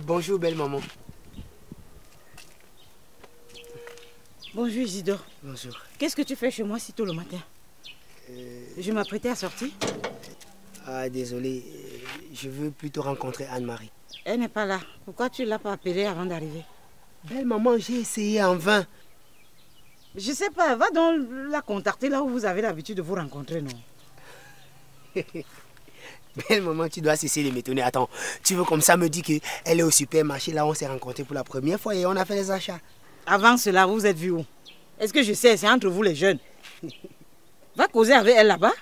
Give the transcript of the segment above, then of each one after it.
Bonjour, belle maman. Bonjour Isidore. Bonjour. Qu'est-ce que tu fais chez moi si tôt le matin? Je m'apprêtais à sortir. Ah, désolé. Je veux plutôt rencontrer Anne-Marie. Elle n'est pas là. Pourquoi tu ne l'as pas appelée avant d'arriver? Belle maman, j'ai essayé en vain. Je sais pas, va donc la contacter là où vous avez l'habitude de vous rencontrer, non? Belle maman, tu dois cesser de m'étonner. Attends, tu veux comme ça me dire qu'elle est au supermarché, là où on s'est rencontrés pour la première fois et on a fait les achats. Avant cela, vous êtes vus où? Est-ce que je sais, c'est entre vous les jeunes. Va causer avec elle là-bas.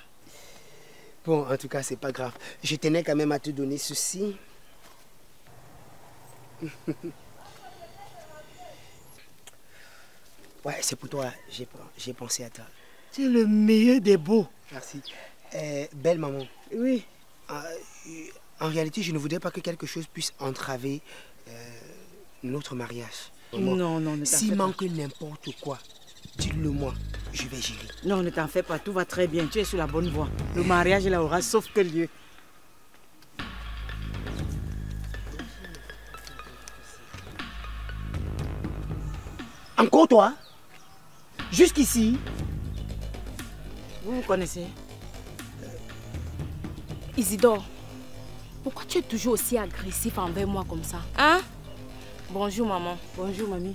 Bon, en tout cas, c'est pas grave. Je tenais quand même à te donner ceci. Ouais, c'est pour toi. J'ai pensé à toi. Tu es le meilleur des beaux. Merci. Belle maman. Oui. En réalité, je ne voudrais pas que quelque chose puisse entraver notre mariage. Non, non, ne t'en fais pas. S'il manque n'importe quoi, dis-le-moi, je vais gérer. Non, ne t'en fais pas, tout va très bien, tu es sur la bonne voie. Le mariage, il aura sauf que lieu. Encore toi? Jusqu'ici? Vous vous connaissez? Isidore, pourquoi tu es toujours aussi agressif envers moi comme ça? Hein? Bonjour maman. Bonjour mamie.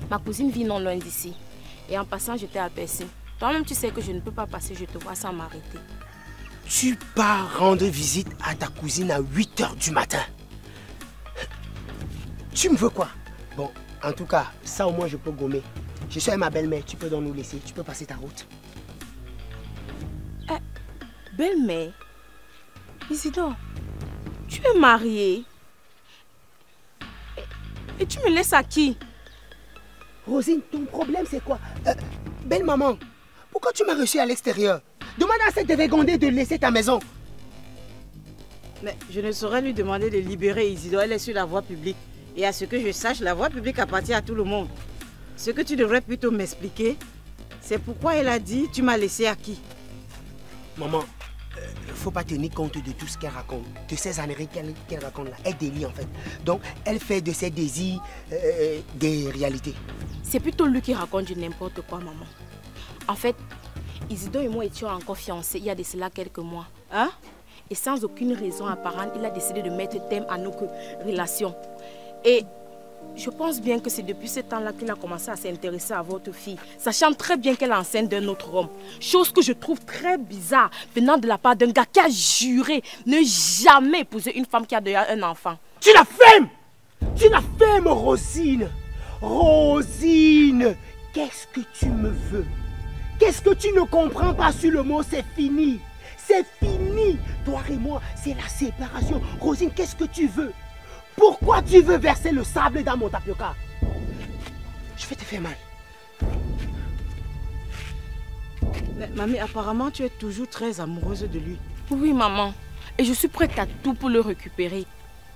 Ma cousine vit non loin d'ici. Et en passant, je t'ai aperçu. Toi-même, tu sais que je ne peux pas passer, je te vois sans m'arrêter. Tu pars rendre visite à ta cousine à 8 h du matin. Tu me veux quoi? Bon, en tout cas, ça au moins je peux gommer. Je suis avec ma belle-mère, tu peux donc nous laisser, tu peux passer ta route. Belle-mère? Isidore, tu es mariée? Et tu me laisses à qui? Rosine, ton problème c'est quoi? Belle maman, pourquoi tu m'as reçu à l'extérieur? Demande à cette dégondée de laisser ta maison. Mais je ne saurais lui demander de libérer Isidore, elle est sur la voie publique. Et à ce que je sache, la voie publique appartient à tout le monde. Ce que tu devrais plutôt m'expliquer, c'est pourquoi elle a dit tu m'as laissé à qui? Maman, faut pas tenir compte de tout ce qu'elle raconte, de ces âneries qu'elle raconte là. Elle délie en fait. Donc, elle fait de ses désirs des réalités. C'est plutôt lui qui raconte du n'importe quoi, maman. En fait, Isidore et moi étions encore fiancés il y a de cela quelques mois. Hein? Et sans aucune raison apparente, il a décidé de mettre terme à nos relations. Et je pense bien que c'est depuis ce temps-là qu'il a commencé à s'intéresser à votre fille, sachant très bien qu'elle est enceinte d'un autre homme. Chose que je trouve très bizarre, venant de la part d'un gars qui a juré ne jamais épouser une femme qui a déjà un enfant. Tu la fermes! Tu la fermes, Rosine! Rosine! Qu'est-ce que tu me veux? Qu'est-ce que tu ne comprends pas sur le mot c'est fini? C'est fini! Toi et moi, c'est la séparation. Rosine, qu'est-ce que tu veux? Pourquoi tu veux verser le sable dans mon tapioca? Je vais te faire mal. Mais, mamie, apparemment, tu es toujours très amoureuse de lui. Oui, maman. Et je suis prête à tout pour le récupérer.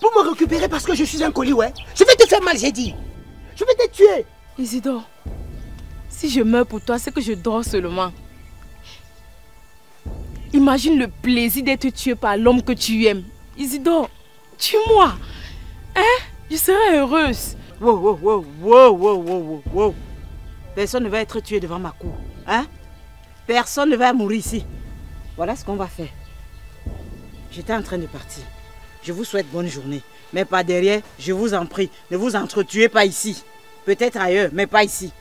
Pour me récupérer parce que je suis un colis, ouais? Je vais te faire mal, j'ai dit. Je vais te tuer. Isidore, si je meurs pour toi, c'est que je dors seulement. Imagine le plaisir d'être tué par l'homme que tu aimes. Isidore, tue-moi. Hein? Je serai heureuse. Wow. Personne ne va être tué devant ma cour. Hein? Personne ne va mourir ici. Voilà ce qu'on va faire. J'étais en train de partir. Je vous souhaite bonne journée. Mais pas derrière, je vous en prie, ne vous entretuez pas ici. Peut-être ailleurs, mais pas ici.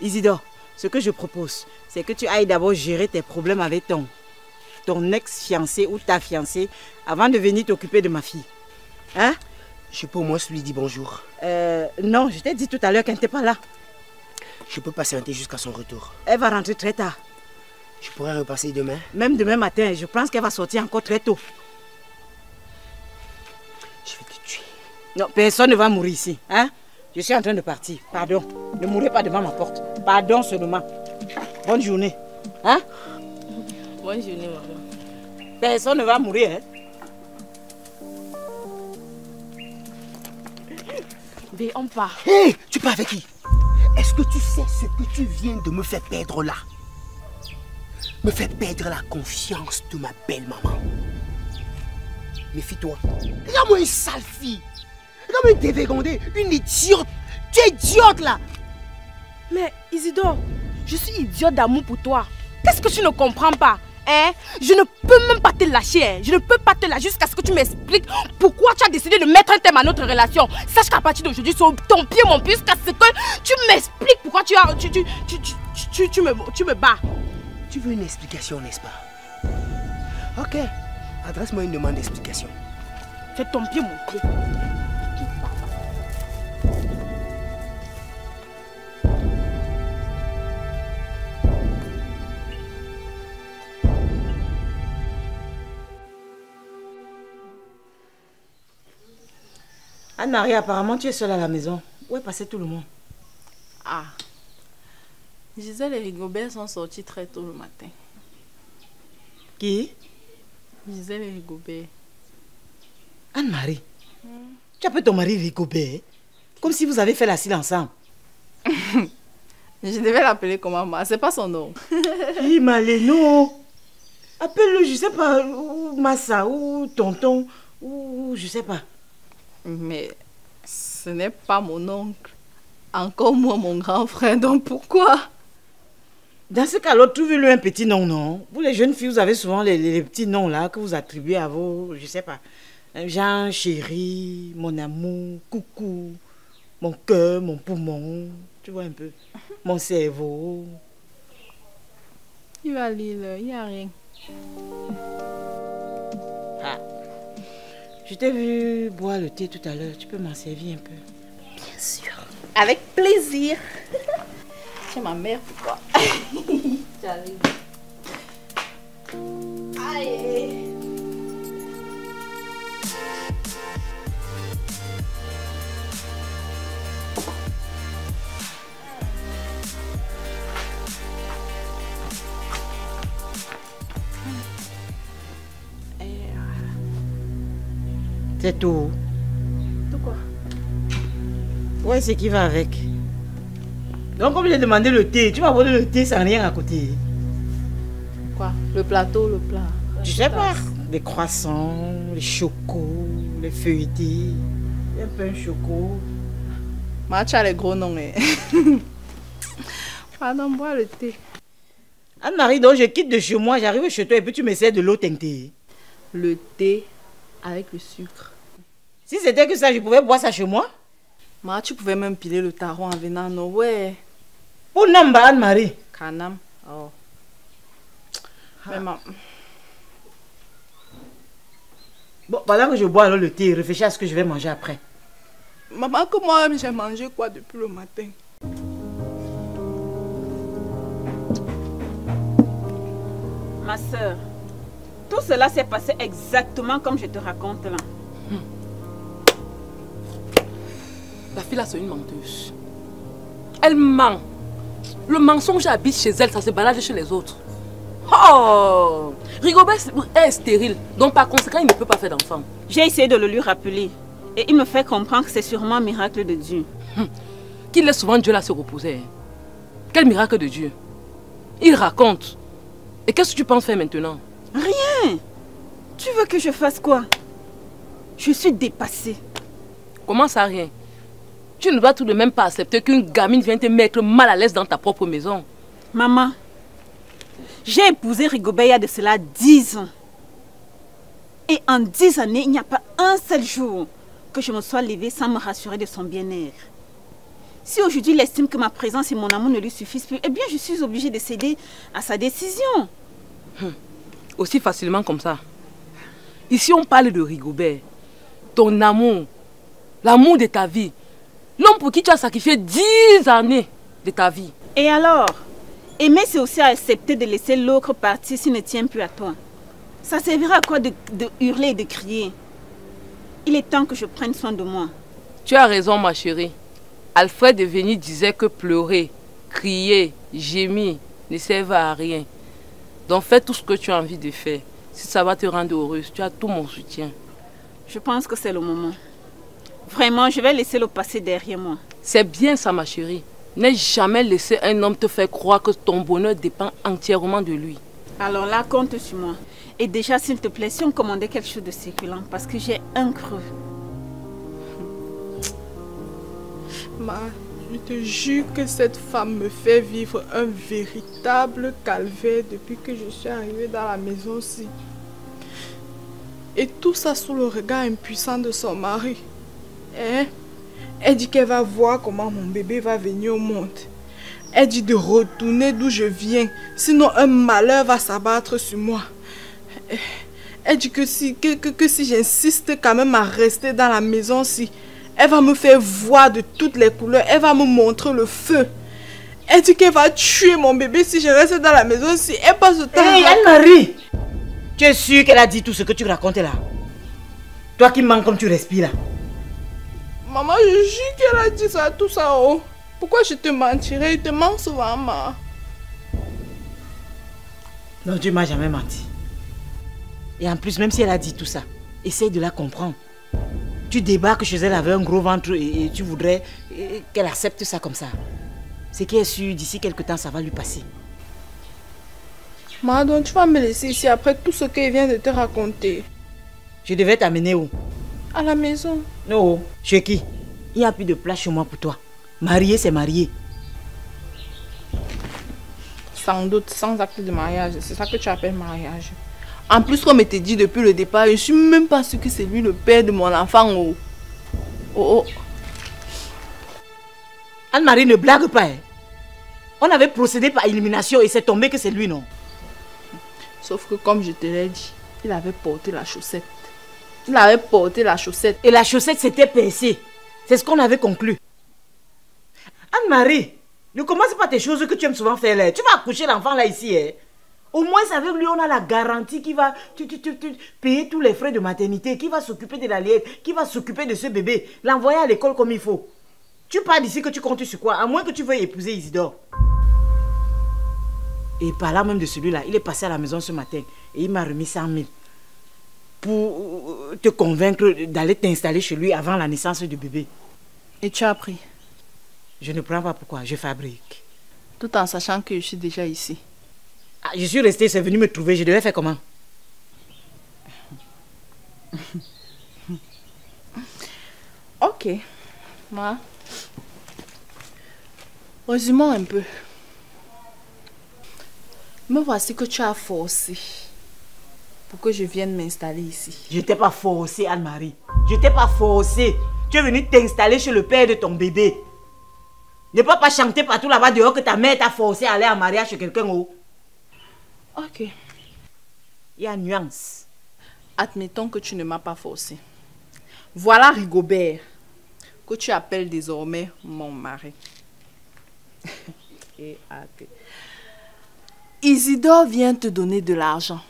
Isidore, ce que je propose, c'est que tu ailles d'abord gérer tes problèmes avec ton ex-fiancé ou ta fiancée avant de venir t'occuper de ma fille. Hein? Je peux au moins lui dire bonjour. Non, je t'ai dit tout à l'heure qu'elle n'était pas là. Je peux patienter jusqu'à son retour. Elle va rentrer très tard. Je pourrais repasser demain? Même demain matin, je pense qu'elle va sortir encore très tôt. Je vais te tuer. Non, personne ne va mourir ici. Hein? Je suis en train de partir. Pardon. Ne mourrez pas devant ma porte. Pardon seulement. Bonne journée. Hein? Bonne journée, maman. Personne ne va mourir. Hein? Bé, on part. Hé, tu pars avec qui? Est-ce que tu sais ce que tu viens de me faire perdre là? Me faire perdre la confiance de ma belle maman. Méfie-toi. Regarde-moi une sale fille. Comme une dévégondée, une idiote. Tu es idiote là. Mais Isidore, je suis idiote d'amour pour toi. Qu'est-ce que tu ne comprends pas? Hein? Je ne peux même pas te lâcher. Hein? Je ne peux pas te lâcher jusqu'à ce que tu m'expliques pourquoi tu as décidé de mettre un terme à notre relation. Sache qu'à partir d'aujourd'hui, sur ton pied, mon puce, jusqu'à ce que tu m'expliques pourquoi tu me bats. Tu veux une explication, n'est-ce pas? Ok. Adresse-moi une demande d'explication. C'est ton pied, mon pied. Anne-Marie, apparemment tu es seule à la maison. Où est passé tout le monde? Ah, Gisèle et Rigobert sont sortis très tôt le matin. Qui? Gisèle et Rigobert. Anne-Marie, tu appelles ton mari Rigobert? Comme si vous avez fait la cile ensemble. Je devais l'appeler comme maman, c'est pas son nom. Maleno. Appelle-le, je sais pas, ou Massa, ou Tonton, ou je sais pas. Mais ce n'est pas mon oncle. Encore moins mon grand frère, donc pourquoi? Dans ce cas-là, trouvez-le un petit nom, non? Vous les jeunes filles, vous avez souvent les petits noms là que vous attribuez à vos, je sais pas. Jean, chéri, mon amour, coucou, mon cœur, mon poumon, tu vois un peu. Mon cerveau. Il va lire, il n'y a rien. Ah. Je t'ai vu boire le thé tout à l'heure. Tu peux m'en servir un peu? Bien sûr. Avec plaisir. C'est ma mère pour toi. J'arrive. Aïe. C'est tout. Tout quoi? Ouais, c'est qui va avec. Donc, comme j'ai demandé le thé, tu vas boire le thé sans rien à côté. Quoi? Le plateau, le plat. Je sais pas. Les croissants, les chocos, les feuilletés, un peu de choco. Tu as les gros noms. Pardon, bois le thé. Anne-Marie, donc je quitte de chez moi, j'arrive chez toi et puis tu m'essaies de l'eau teintée. Le thé avec le sucre. Si c'était que ça, je pouvais boire ça chez moi? Tu pouvais même piler le taron en venant, non? Ouais. Pour Namba, Anne-Marie. Kanam. Oh. Mais Bon, pendant que je bois alors le thé, réfléchis à ce que je vais manger après. Maman, que moi-même j'ai mangé quoi depuis le matin? Ma soeur, tout cela s'est passé exactement comme je te raconte là. La fille là, c'est une menteuse. Elle ment. Le mensonge habite chez elle, ça se balade chez les autres. Oh! Rigobert est stérile, donc par conséquent, il ne peut pas faire d'enfant. J'ai essayé de le lui rappeler. Et il me fait comprendre que c'est sûrement un miracle de Dieu. Qu'il laisse souvent Dieu là se reposer. Quel miracle de Dieu? Il raconte. Et qu'est-ce que tu penses faire maintenant? Rien. Tu veux que je fasse quoi? Je suis dépassée. Comment ça, rien? Tu ne dois tout de même pas accepter qu'une gamine vienne te mettre mal à l'aise dans ta propre maison. Maman, j'ai épousé Rigobert il y a de cela 10 ans. Et en 10 années, il n'y a pas un seul jour que je me sois levée sans me rassurer de son bien-être. Si aujourd'hui il estime que ma présence et mon amour ne lui suffisent plus, eh bien je suis obligée de céder à sa décision. Aussi facilement comme ça. Ici on parle de Rigobert. Ton amour, l'amour de ta vie. L'homme pour qui tu as sacrifié 10 années de ta vie. Et alors, aimer c'est aussi accepter de laisser l'autre partir s'il ne tient plus à toi. Ça servira à quoi de hurler et de crier? Il est temps que je prenne soin de moi. Tu as raison ma chérie. Alfred de Vigny disait que pleurer, crier, gémir ne servent à rien. Donc fais tout ce que tu as envie de faire. Si ça va te rendre heureuse, tu as tout mon soutien. Je pense que c'est le moment. Vraiment, je vais laisser le passé derrière moi. C'est bien ça ma chérie. N'aie jamais laissé un homme te faire croire que ton bonheur dépend entièrement de lui. Alors là, compte sur moi. Et déjà, s'il te plaît, si on commandait quelque chose de circulant, parce que j'ai un creux. Je te jure que cette femme me fait vivre un véritable calvaire depuis que je suis arrivée dans la maison-ci. Et tout ça sous le regard impuissant de son mari. Elle dit qu'elle va voir comment mon bébé va venir au monde. Elle dit de retourner d'où je viens, sinon un malheur va s'abattre sur moi. Elle dit que si j'insiste quand même à rester dans la maison-ci, elle va me faire voir de toutes les couleurs, elle va me montrer le feu. Elle dit qu'elle va tuer mon bébé si je reste dans la maison-ci. Elle passe le temps... Hé, Anne-Marie! Tu es sûre qu'elle a dit tout ce que tu racontes là? Toi qui mens comme tu respires là. Maman, je jure qu'elle a dit ça, tout ça. Oh. Pourquoi je te mentirais? Je te mens souvent, maman. Non, tu m'as jamais menti. Et en plus, même si elle a dit tout ça, essaye de la comprendre. Tu débarques chez elle avec un gros ventre et tu voudrais qu'elle accepte ça comme ça. C'est qui est sûr, d'ici quelque temps, ça va lui passer. Maman, donc tu vas me laisser ici après tout ce qu'elle vient de te raconter. Je devais t'amener où? À la maison. Non, chez qui? Il n'y a plus de place chez moi pour toi. Marié, c'est marié. Sans doute, sans acte de mariage. C'est ça que tu appelles mariage. En plus, comme elle te dit depuis le départ, je ne suis même pas sûre que c'est lui le père de mon enfant. Oh. Anne-Marie, ne blague pas. Hein. On avait procédé par élimination et c'est tombé que c'est lui, non? Sauf que comme je te l'ai dit, il avait porté la chaussette. Il avait porté la chaussette. Et la chaussette s'était pincée. C'est ce qu'on avait conclu. Anne-Marie, ne commence pas tes choses que tu aimes souvent faire là. Tu vas accoucher l'enfant là ici. Hein. Au moins avec lui, on a la garantie qu'il va payer tous les frais de maternité, qui va s'occuper de la liette, qui va s'occuper de ce bébé, l'envoyer à l'école comme il faut. Tu pars d'ici que tu comptes sur quoi? À moins que tu veuilles épouser Isidore. Et par là même de celui-là, il est passé à la maison ce matin et il m'a remis 100 000 pour te convaincre d'aller t'installer chez lui avant la naissance du bébé. Et tu as pris? Je ne prends pas pourquoi, je fabrique. Tout en sachant que je suis déjà ici. Ah, je suis restée, c'est venu me trouver, je devais faire comment? Ok. Moi. Résumons un peu. Me voici que tu as forcé pour que je vienne m'installer ici. Je t'ai pas forcé, Anne-Marie. Je t'ai pas forcé. Tu es venue t'installer chez le père de ton bébé. Ne peux pas chanter partout là-bas dehors que ta mère t'a forcé à aller en mariage chez quelqu'un. Oh. Ok. Il y a nuance. Admettons que tu ne m'as pas forcé. Voilà Rigobert, que tu appelles désormais mon mari. Isidore vient te donner de l'argent.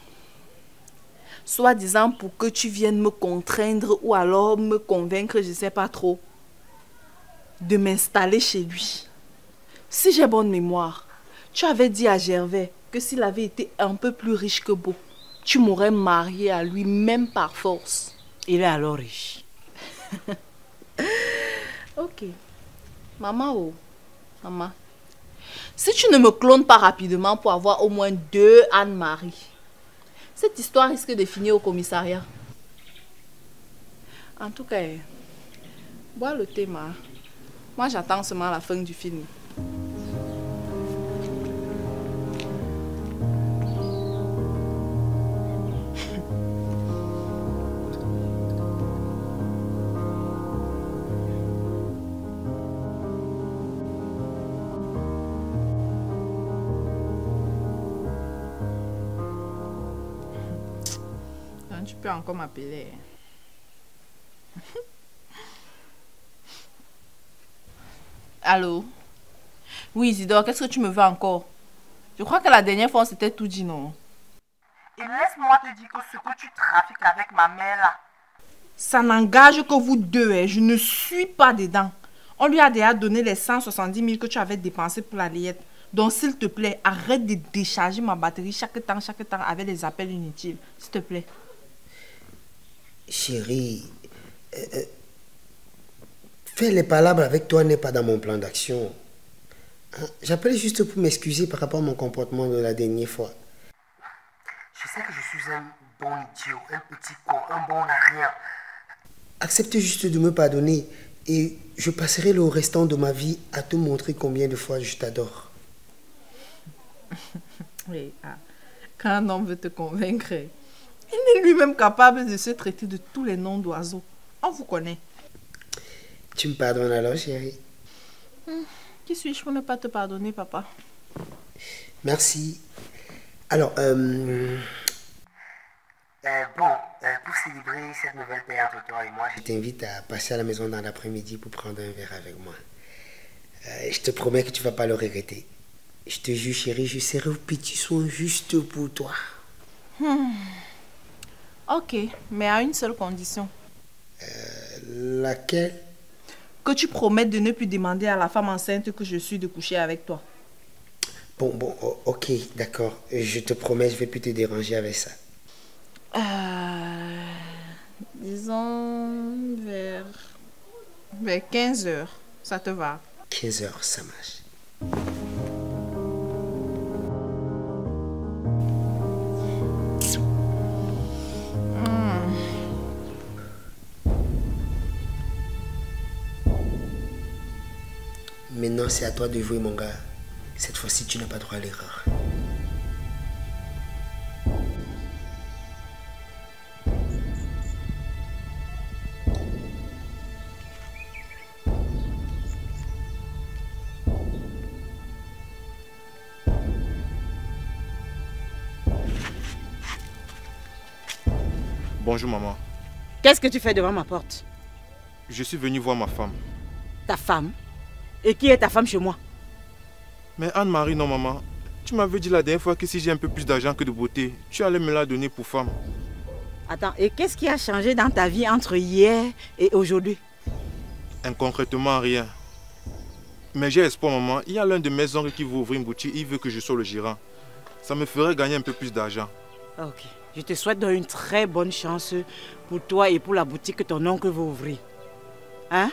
Soi-disant pour que tu viennes me contraindre ou alors me convaincre, je ne sais pas trop, de m'installer chez lui. Si j'ai bonne mémoire, tu avais dit à Gervais que s'il avait été un peu plus riche que beau, tu m'aurais marié à lui même par force. Il est alors riche. Ok. Maman, maman. Si tu ne me clones pas rapidement pour avoir au moins 2 Anne-Marie, cette histoire risque de finir au commissariat. En tout cas, bois le thé, ma. Moi, j'attends seulement la fin du film. Tu peux encore m'appeler. Allô? Oui, Isidore, qu'est-ce que tu me veux encore? Je crois que la dernière fois, c'était tout dit, non? Et laisse-moi te dire que ce que tu trafiques avec ma mère là, ça n'engage que vous deux, hein. Je ne suis pas dedans. On lui a déjà donné les 170 000 que tu avais dépensés pour la layette. Donc, s'il te plaît, arrête de décharger ma batterie chaque temps avec des appels inutiles. S'il te plaît. Chérie, faire les palabres avec toi n'est pas dans mon plan d'action. Hein? J'appelais juste pour m'excuser par rapport à mon comportement de la dernière fois. je sais que je suis un bon idiot, un petit con, un bon rien. Accepte juste de me pardonner Et je passerai le restant de ma vie à te montrer combien de fois je t'adore. Oui, quand un homme veut te convaincre, il est lui-même capable de se traiter de tous les noms d'oiseaux. On vous connaît. Tu me pardonnes alors, chérie? Qui suis-je pour ne pas te pardonner, papa? Merci. Alors, pour célébrer cette nouvelle paix entre toi et moi, je t'invite à passer à la maison dans l'après-midi pour prendre un verre avec moi. Je te promets que tu ne vas pas le regretter. Je te jure, chérie, je serai au petit soin juste pour toi. Ok, mais à une seule condition. Laquelle? Que tu promettes de ne plus demander à la femme enceinte que je suis de coucher avec toi. Bon, ok, d'accord. Je te promets, je ne vais plus te déranger avec ça. Disons vers 15 heures. Ça te va? 15 heures, ça marche. Maintenant, c'est à toi de jouer, mon gars. Cette fois-ci, tu n'as pas droit à l'erreur. Bonjour, maman. Qu'est-ce que tu fais devant ma porte? Je suis venu voir ma femme. Ta femme? Et qui est ta femme chez moi? Mais Anne-Marie, non, maman. Tu m'avais dit la dernière fois que si j'ai un peu plus d'argent que de beauté, tu allais me la donner pour femme. Attends, et qu'est-ce qui a changé dans ta vie entre hier et aujourd'hui? Concrètement, rien. Mais j'ai espoir, maman. Il y a l'un de mes oncles qui veut ouvrir une boutique. Il veut que je sois le gérant. Ça me ferait gagner un peu plus d'argent. Ok. Je te souhaite donc une très bonne chance pour toi et pour la boutique que ton oncle veut ouvrir. Hein?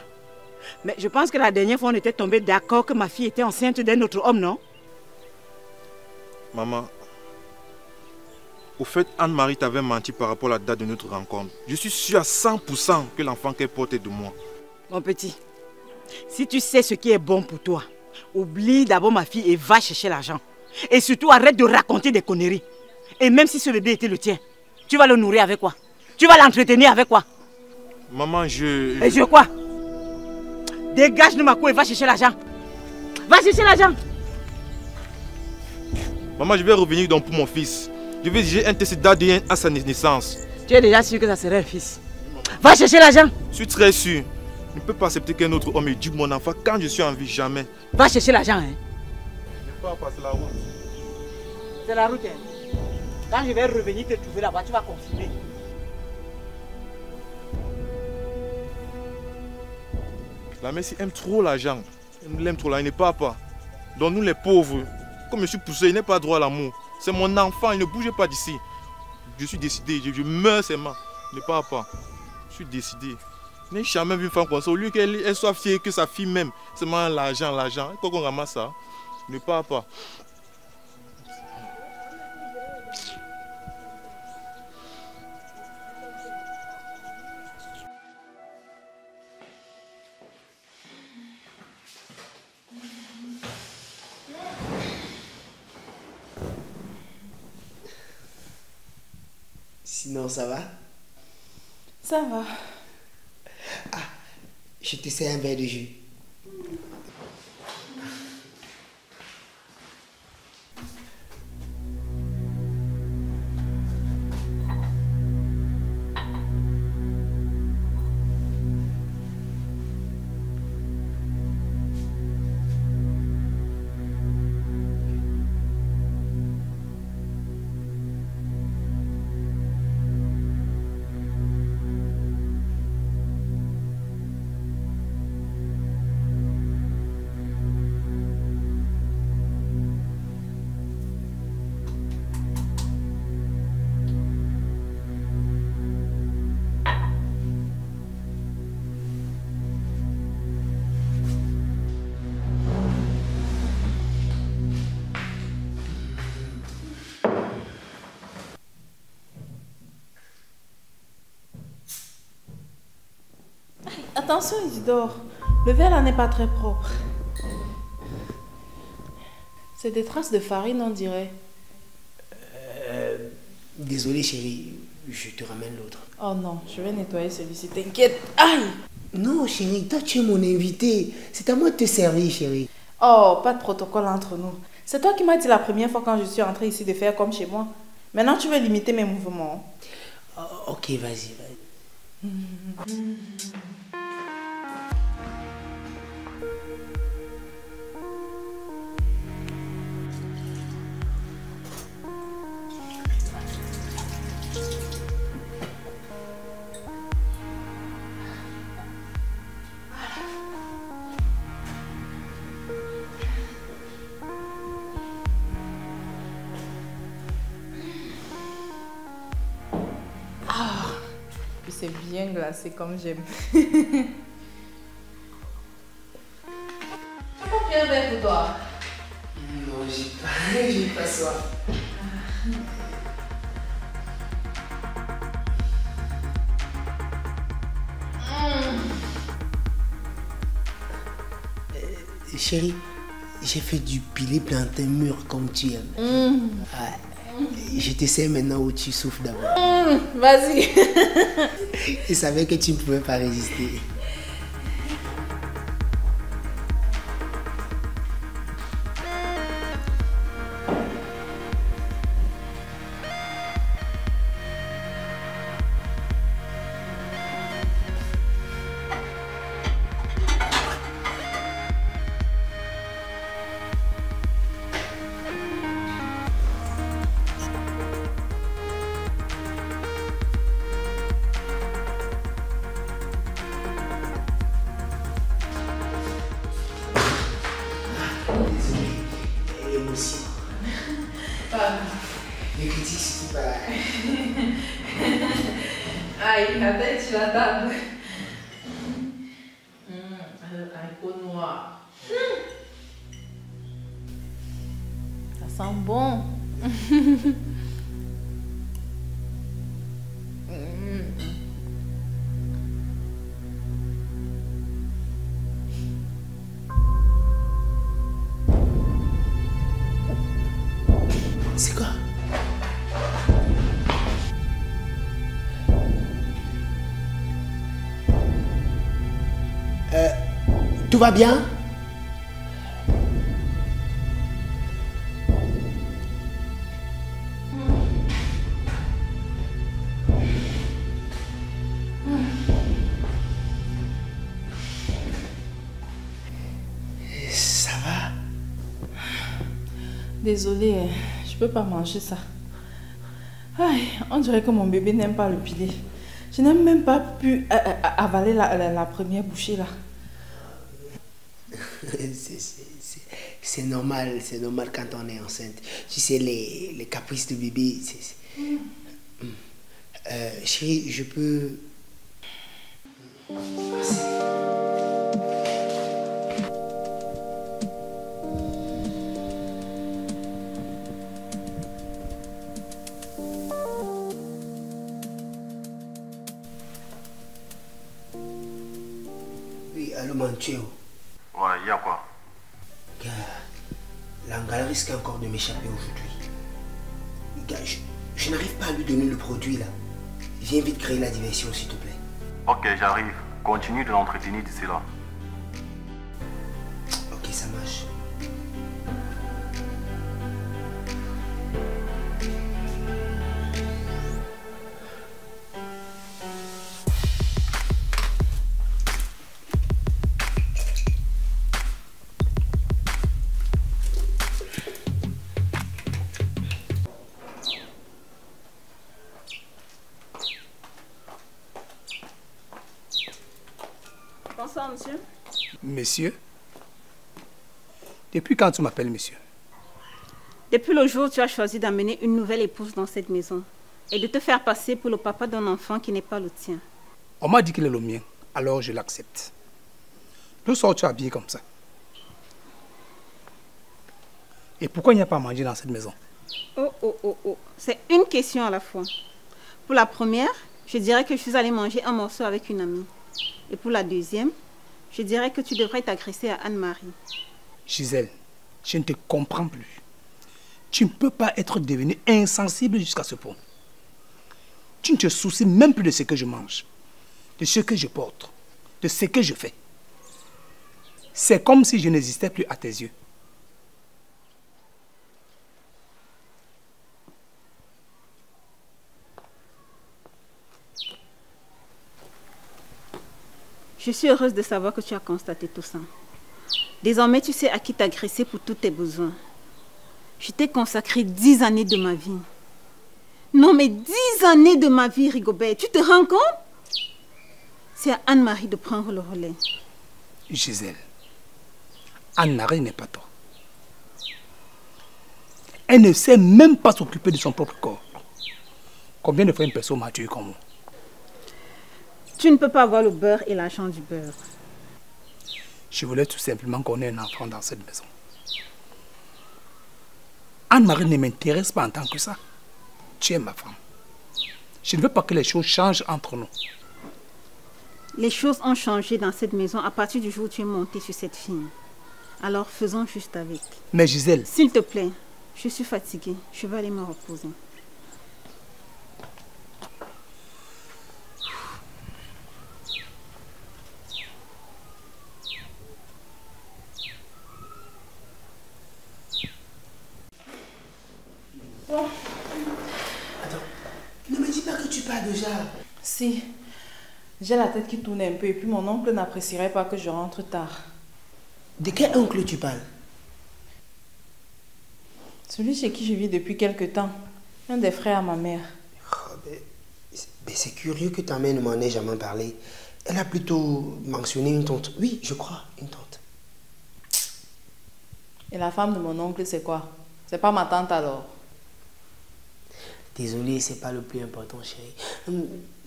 Mais je pense que la dernière fois, on était tombé d'accord que ma fille était enceinte d'un autre homme, non? Maman, au fait, Anne-Marie t'avait menti par rapport à la date de notre rencontre. Je suis sûr à 100% que l'enfant qu'elle porte est de moi. Mon petit, si tu sais ce qui est bon pour toi, oublie d'abord ma fille et va chercher l'argent. Et surtout, arrête de raconter des conneries. Et même si ce bébé était le tien, tu vas le nourrir avec quoi? Tu vas l'entretenir avec quoi? Maman, Et je quoi? Dégage de ma cour et va chercher l'argent. Va chercher l'argent. Maman, je vais revenir donc pour mon fils. Je vais exiger un test d'ADN à sa naissance. Tu es déjà sûr que ça serait un fils? Va chercher l'argent. Je suis très sûr. Je ne peux pas accepter qu'un autre homme éduque mon enfant quand je suis en vie, jamais. Va chercher l'argent, hein. Je ne peux pas passer la route. C'est la route, hein. Quand je vais revenir te trouver là-bas, tu vas confirmer. La Messie aime trop l'argent. Elle l'aime trop là, il n'est pas. Donc nous les pauvres, comme je suis poussé, il n'est pas droit à l'amour. C'est mon enfant, il ne bouge pas d'ici. Je suis décidé, je meurs seulement. Il n'est pas. Je suis décidé. Je n'ai jamais vu une femme comme ça. Au lieu qu'elle soit fière que sa fille même, seulement l'argent. Quand on ramasse ça, il n'est pas. Sinon, ça va? Ça va. Ah, je te sers un verre de jus. Attention, Isidore. Le verre là n'est pas très propre. C'est des traces de farine, on dirait. Désolé chérie, je te ramène l'autre. Oh non, je vais nettoyer celui-ci, t'inquiète. Aïe! Non chérie, toi tu es mon invité. C'est à moi de te servir chérie. Oh, pas de protocole entre nous. C'est toi qui m'as dit la première fois quand je suis entrée ici de faire comme chez moi. Maintenant tu veux limiter mes mouvements. Oh, ok, vas-y. C'est bien glacé comme j'aime. Tu pas un verre pour toi? Non, j'ai pas soif. Chérie, j'ai fait du pilé plantain mûr comme tu aimes. Je te sais maintenant où tu souffres d'abord. Vas-y. Je savais que tu ne pouvais pas résister. Les critiques, c'est pas... Aïe, la tête sur la table. Haricot noir. Ça sent bon. C'est quoi? Tout va bien? Ça va? Désolée, je peux pas manger ça. Aïe, on dirait que mon bébé n'aime pas le pilé. Je n'ai même pas pu avaler la première bouchée là. C'est normal quand on est enceinte. Tu sais, les caprices de bébé, chérie, je peux... Oui, allô, Mancheo. Ouais, il y a quoi? Gars, l'Angala risque encore de m'échapper aujourd'hui. Gars, je n'arrive pas à lui donner le produit là. Viens vite créer la diversion, s'il te plaît. Ok, j'arrive. Continue de l'entretenir d'ici là. Ok, ça marche. Bonsoir, monsieur. Monsieur? Depuis quand tu m'appelles monsieur? Depuis le jour où tu as choisi d'amener une nouvelle épouse dans cette maison et de te faire passer pour le papa d'un enfant qui n'est pas le tien. On m'a dit qu'il est le mien, alors je l'accepte. D'où sors-tu habillé comme ça? Et pourquoi il n'y a pas à manger dans cette maison? Oh. C'est une question à la fois. Pour la première, je dirais que je suis allée manger un morceau avec une amie. Et pour la deuxième, Je dirais que tu devrais t'agresser à Anne-Marie. Gisèle, je ne te comprends plus. Tu ne peux pas être devenue insensible jusqu'à ce point. Tu ne te soucies même plus de ce que je mange, de ce que je porte, de ce que je fais. C'est comme si je n'existais plus à tes yeux. Je suis heureuse de savoir que tu as constaté tout ça. Désormais, tu sais à qui t'agresser pour tous tes besoins. Je t'ai consacré 10 années de ma vie. Non, mais 10 années de ma vie, Rigobert. Tu te rends compte? C'est à Anne-Marie de prendre le relais. Gisèle, Anne-Marie n'est pas toi. Elle ne sait même pas s'occuper de son propre corps. Combien de fois une personne m'a tué comme moi? Tu ne peux pas avoir le beurre et l'argent du beurre. Je voulais tout simplement qu'on ait un enfant dans cette maison. Anne-Marie ne m'intéresse pas en tant que ça. Tu es ma femme. Je ne veux pas que les choses changent entre nous. Les choses ont changé dans cette maison à partir du jour où tu es montée sur cette fille. Alors faisons juste avec. Mais Gisèle... S'il te plaît, je suis fatiguée. Je vais aller me reposer. Bon. Attends, ne me dis pas que tu pars déjà. Si. J'ai la tête qui tourne un peu et puis mon oncle n'apprécierait pas que je rentre tard. De quel oncle tu parles? Celui chez qui je vis depuis quelque temps. Un des frères à ma mère. Oh, mais c'est curieux que ta mère ne m'en ait jamais parlé. Elle a plutôt mentionné une tante. Oui, je crois, une tante. Et la femme de mon oncle, c'est quoi? C'est pas ma tante alors? Désolé, c'est pas le plus important, chérie.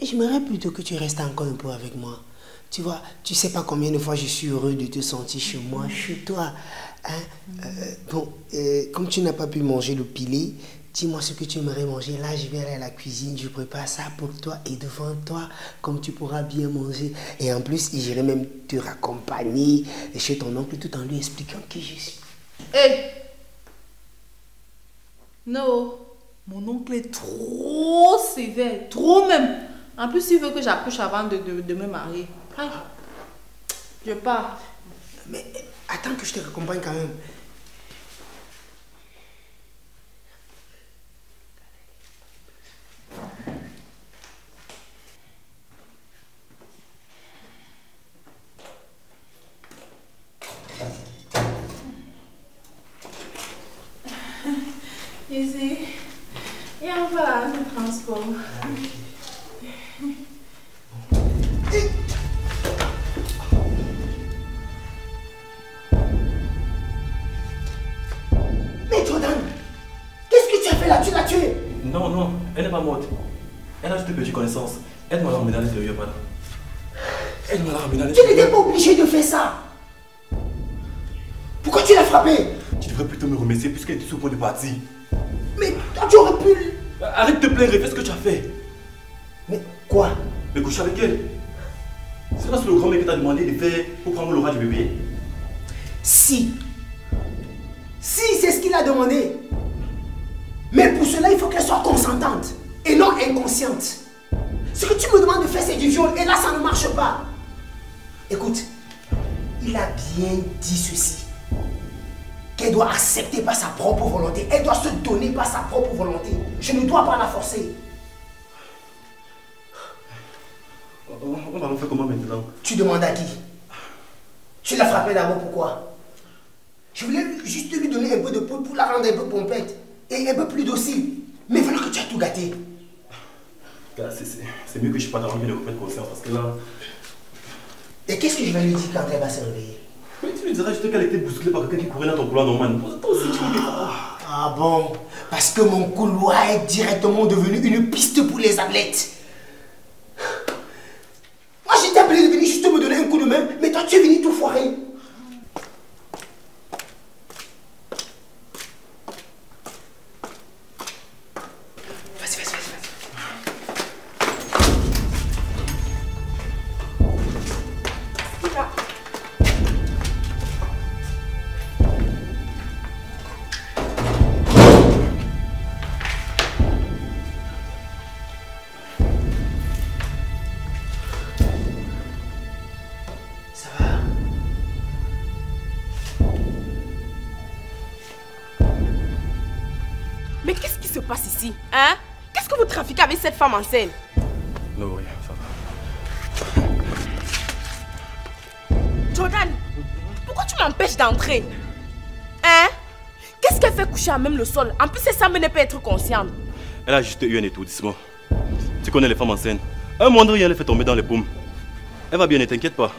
J'aimerais plutôt que tu restes encore un peu avec moi. Tu vois, tu sais pas combien de fois je suis heureux de te sentir chez moi, chez toi. Hein? Comme tu n'as pas pu manger le pilé, dis-moi ce que tu aimerais manger. Là, je vais aller à la cuisine, je prépare ça pour toi et devant toi, comme tu pourras bien manger. Et en plus, j'irai même te raccompagner chez ton oncle tout en lui expliquant qui je suis. Hé! Non! Mon oncle est trop sévère, trop même. En plus, il veut que j'accouche avant de me marier. Aïe. Je pars. Mais attends que je te raccompagne quand même. Ici. Et on va le transport. Mais Jordan, qu'est-ce que tu as fait là? Tu l'as tuée? Non, non, elle n'est pas morte. Elle a juste une petite connaissance. Aide-moi à la ramener à l'intérieur, madame. Aide-moi à la ramener à l'intérieur. Tu n'étais pas obligé de faire ça. Pourquoi tu l'as frappée? Tu devrais plutôt me remercier puisqu'elle était sur le point de partir. Mais toi, tu aurais pu... Arrête de te plaindre, fais ce que tu as fait. Mais quoi? Mais coucher avec elle. C'est pas ce que le grand-mère que t'as demandé de faire pour prendre l'aura du bébé? Si, c'est ce qu'il a demandé. Mais pour cela, il faut qu'elle soit consentante et non inconsciente. Ce que tu me demandes de faire, c'est du viol. Et là, ça ne marche pas. Écoute, il a bien dit ceci. Qu'elle doit accepter par sa propre volonté. Elle doit se donner par sa propre volonté. Je ne dois pas la forcer. On va le faire comment maintenant? Tu demandes à qui? Tu l'as frappé d'abord, pourquoi? Je voulais juste lui donner un peu de peau pour la rendre un peu pompette et un peu plus docile. Mais voilà que tu as tout gâté. C'est mieux que je ne sois pas dans de reprendre conscience parce que là... Et qu'est-ce que je vais lui dire quand elle va se réveiller? Mais tu lui diras juste qu'elle était bousculée par quelqu'un qui courait dans ton couloir normal. Toi aussi, tu ne pas. Ah bon? Parce que mon couloir est directement devenu une piste pour les athlètes. Moi, j'étais appelé de venir juste me donner un coup de main, mais toi, tu es venu tout foirer. ici, hein? Qu'est-ce que vous trafiquez avec cette femme enceinte? Non, rien, ça va. Jordan, pourquoi tu m'empêches d'entrer? Hein? Qu'est-ce qu'elle fait coucher à même le sol? En plus, cette femme ne peut être consciente. Elle a juste eu un étourdissement. Tu connais les femmes enceintes. Un moindre rien les fait tomber dans les paumes. Elle va bien, ne t'inquiète pas.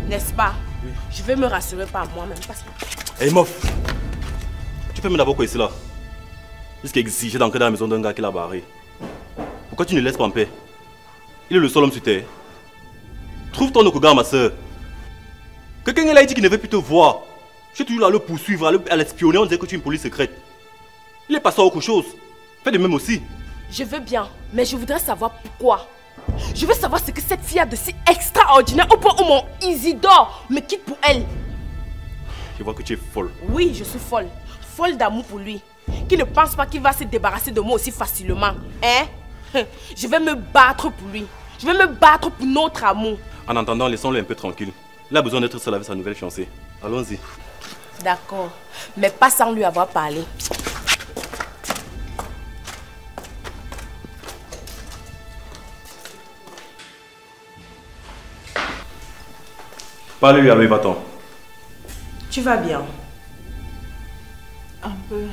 N'est-ce pas? Oui. Je vais me rassurer par moi-même parce que... Hé, Mof, tu fais me d'abord quoi ici là? Jusqu'à exiger d'entrer dans la maison d'un gars qui l'a barré. Pourquoi tu ne le laisses pas en paix? Il est le seul homme sur terre. Trouve ton Okuga, ma soeur. Quelqu'un elle a dit qu'il ne veut plus te voir. Je suis toujours là à le poursuivre, à l'espionner, on dirait que tu es une police secrète. Il est passé à autre chose. Fais de même aussi. Je veux bien, mais je voudrais savoir pourquoi. Je veux savoir ce que cette fille a de si extraordinaire au point où mon Isidore me quitte pour elle. Je vois que tu es folle. Oui, je suis folle. Folle d'amour pour lui. Qui ne pense pas qu'il va se débarrasser de moi aussi facilement. Hein? Je vais me battre pour lui. Je vais me battre pour notre amour. En attendant, laissons-le un peu tranquille. Il a besoin d'être seul avec sa nouvelle fiancée. Allons-y. D'accord, mais pas sans lui avoir parlé. Parle-lui à lui, va-t'en. Tu vas bien? Un peu.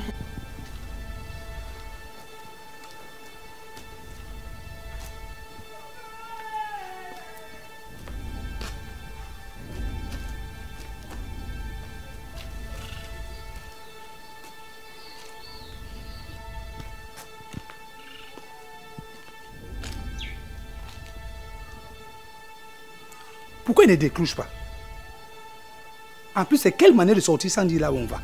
Pourquoi il ne décroche pas? En plus, c'est quelle manière de sortir sans dire là où on va?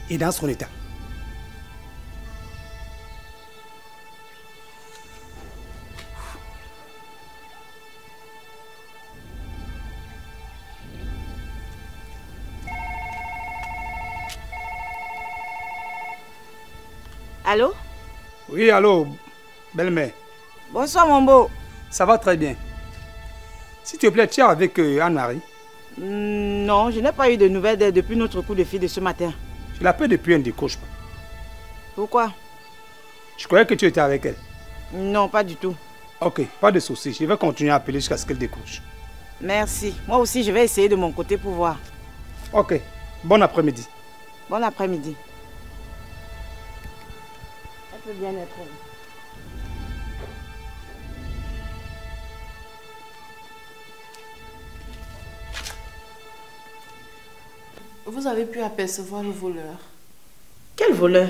Et dans son état. Allô? Oui, allô, belle-mère. Bonsoir, mon beau. Ça va très bien. S'il te plaît, tu es avec Anne-Marie? Non, je n'ai pas eu de nouvelles d'elle depuis notre coup de fil de ce matin. Je l'appelle depuis, elle ne décroche pas. Pourquoi? Je croyais que tu étais avec elle. Non, pas du tout. Ok, pas de souci. Je vais continuer à appeler jusqu'à ce qu'elle décroche. Merci. Moi aussi, je vais essayer de mon côté pour voir. Ok, bon après-midi. Bon après-midi. Elle peut bien être. Vous avez pu apercevoir le voleur. Quel voleur?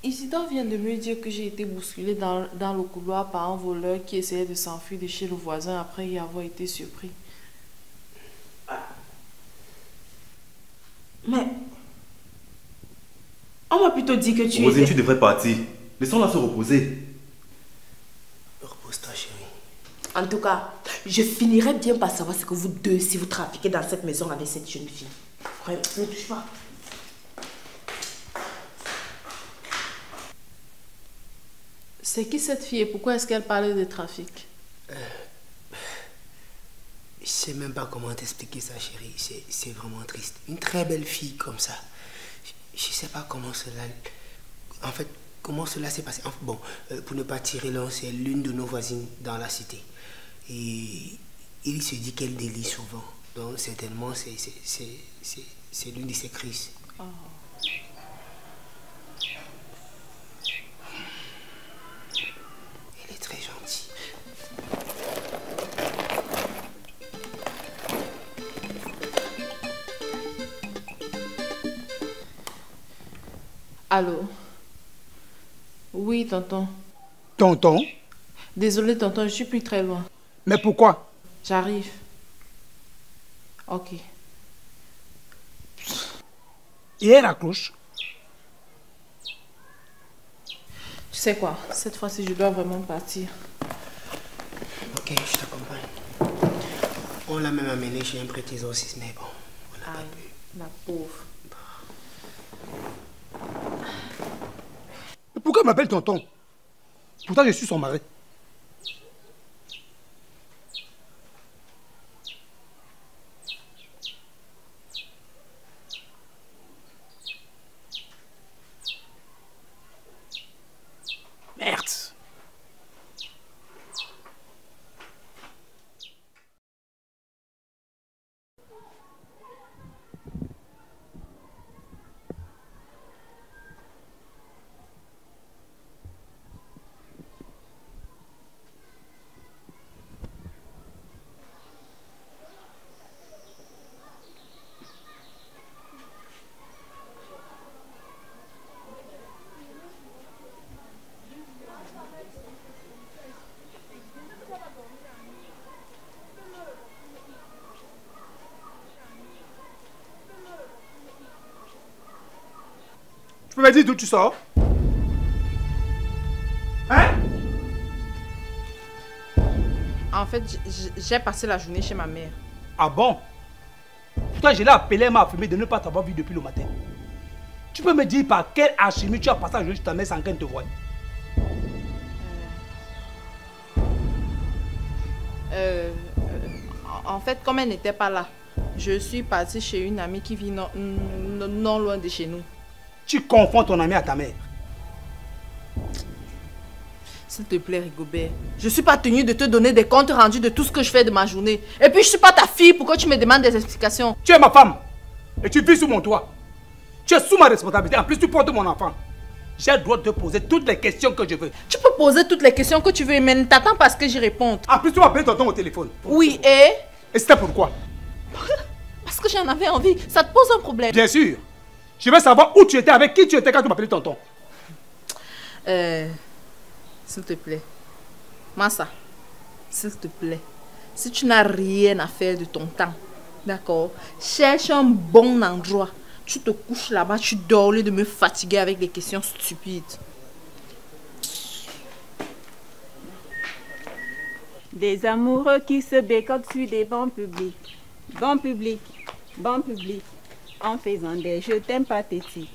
Isidore vient de me dire que j'ai été bousculée dans le couloir par un voleur qui essayait de s'enfuir de chez le voisin après y avoir été surpris. Mais... on m'a plutôt dit que tu Rosine, étais... tu devrais partir. Laissons-la se reposer. Repose-toi, chérie. En tout cas, je finirai bien par savoir ce que vous deux, si vous trafiquez dans cette maison avec cette jeune fille. Vraiment, ne touche pas. C'est qui cette fille et pourquoi est-ce qu'elle parle de trafic? Je sais même pas comment t'expliquer ça, chérie. C'est vraiment triste. Une très belle fille comme ça. Je sais pas comment cela... En fait, comment cela s'est passé. Bon, pour ne pas tirer long, c'est l'une de nos voisines dans la cité. Et il se dit qu'elle délie souvent. Donc, certainement, c'est l'une de ses crises. Oh. Elle est très gentille. Allô? Oui, tonton. Tonton? Désolé, tonton, je suis plus très loin. Mais pourquoi? J'arrive. Ok. Et elle accroche? Tu sais quoi? Cette fois-ci, je dois vraiment partir. Ok, je t'accompagne. On l'a même amené chez un prêt-exorciste, mais bon, on n'a pas pu. La pauvre. Pourquoi elle m'appelle tonton? Pourtant, je suis son mari. Merde. Tu peux me dire d'où tu sors? Hein? En fait, j'ai passé la journée chez ma mère. Ah bon? Toi, je l'ai appelé, elle m'a affirmé de ne pas t'avoir vu depuis le matin. Tu peux me dire par quelle alchimie tu as passé la journée chez ta mère sans qu'elle te voie? En fait, comme elle n'était pas là, je suis partie chez une amie qui vit non loin de chez nous. Tu confonds ton ami à ta mère. S'il te plaît, Rigobert, je ne suis pas tenue de te donner des comptes rendus de tout ce que je fais de ma journée. Et puis, je ne suis pas ta fille, pourquoi tu me demandes des explications? Tu es ma femme et tu vis sous mon toit. Tu es sous ma responsabilité, en plus tu portes mon enfant. J'ai le droit de te poser toutes les questions que je veux. Tu peux poser toutes les questions que tu veux, mais ne t'attends pas à ce que j'y réponde. En plus, tu m'as appelé tonton au téléphone. Oui, et c'était pourquoi? Parce que j'en avais envie. Ça te pose un problème? Bien sûr. Je veux savoir où tu étais, avec qui tu étais quand tu m'appelais tonton. S'il te plaît. Massa, s'il te plaît. Si tu n'as rien à faire de ton temps, d'accord, cherche un bon endroit. Tu te couches là-bas, tu dors au lieu de me fatiguer avec des questions stupides. Des amoureux qui se bécotent sur des bancs publics. Bancs publics, bancs publics. En faisant des je t'aime pathétique.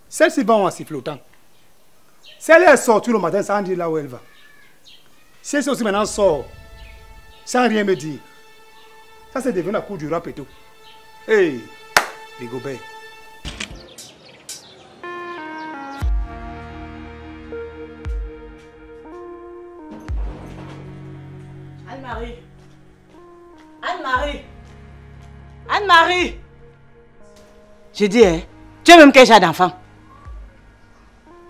Celle-ci va en siffler autant. Si elle est sortie le matin sans dire là où elle va. Si elle aussi maintenant sort sans rien me dire. Ça c'est devenu la cour du rap et tout. Hey, Rigobert. Anne-Marie. Anne-Marie. Anne-Marie. Je dis, hein, tu es même quel genre d'enfant?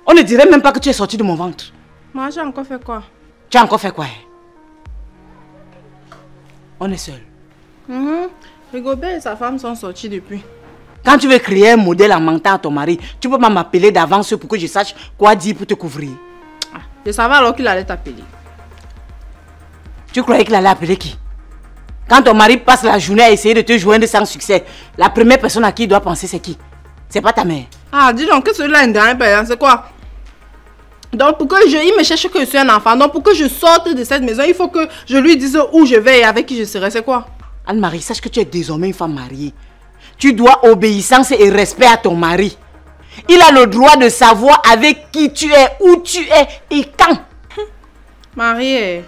On ne dirait même pas que tu es sortie de mon ventre. Moi, j'ai encore fait quoi? Tu as encore fait quoi? On est seuls. Rigobert et sa femme sont sortis depuis. Quand tu veux créer un modèle en mentant à ton mari, tu peux pas m'appeler d'avance pour que je sache quoi dire pour te couvrir. Je savais alors qu'il allait t'appeler. Tu croyais qu'il allait appeler qui? Quand ton mari passe la journée à essayer de te joindre sans succès, la première personne à qui il doit penser c'est qui? C'est pas ta mère. Ah, dis donc que celui-là est une dernière personne, c'est quoi? Donc pour que il me cherche que je suis un enfant. Donc pour que je sorte de cette maison, il faut que je lui dise où je vais et avec qui je serai. C'est quoi? Anne-Marie, sache que tu es désormais une femme mariée. Tu dois obéissance et respect à ton mari. Il a le droit de savoir avec qui tu es, où tu es et quand. Mariée,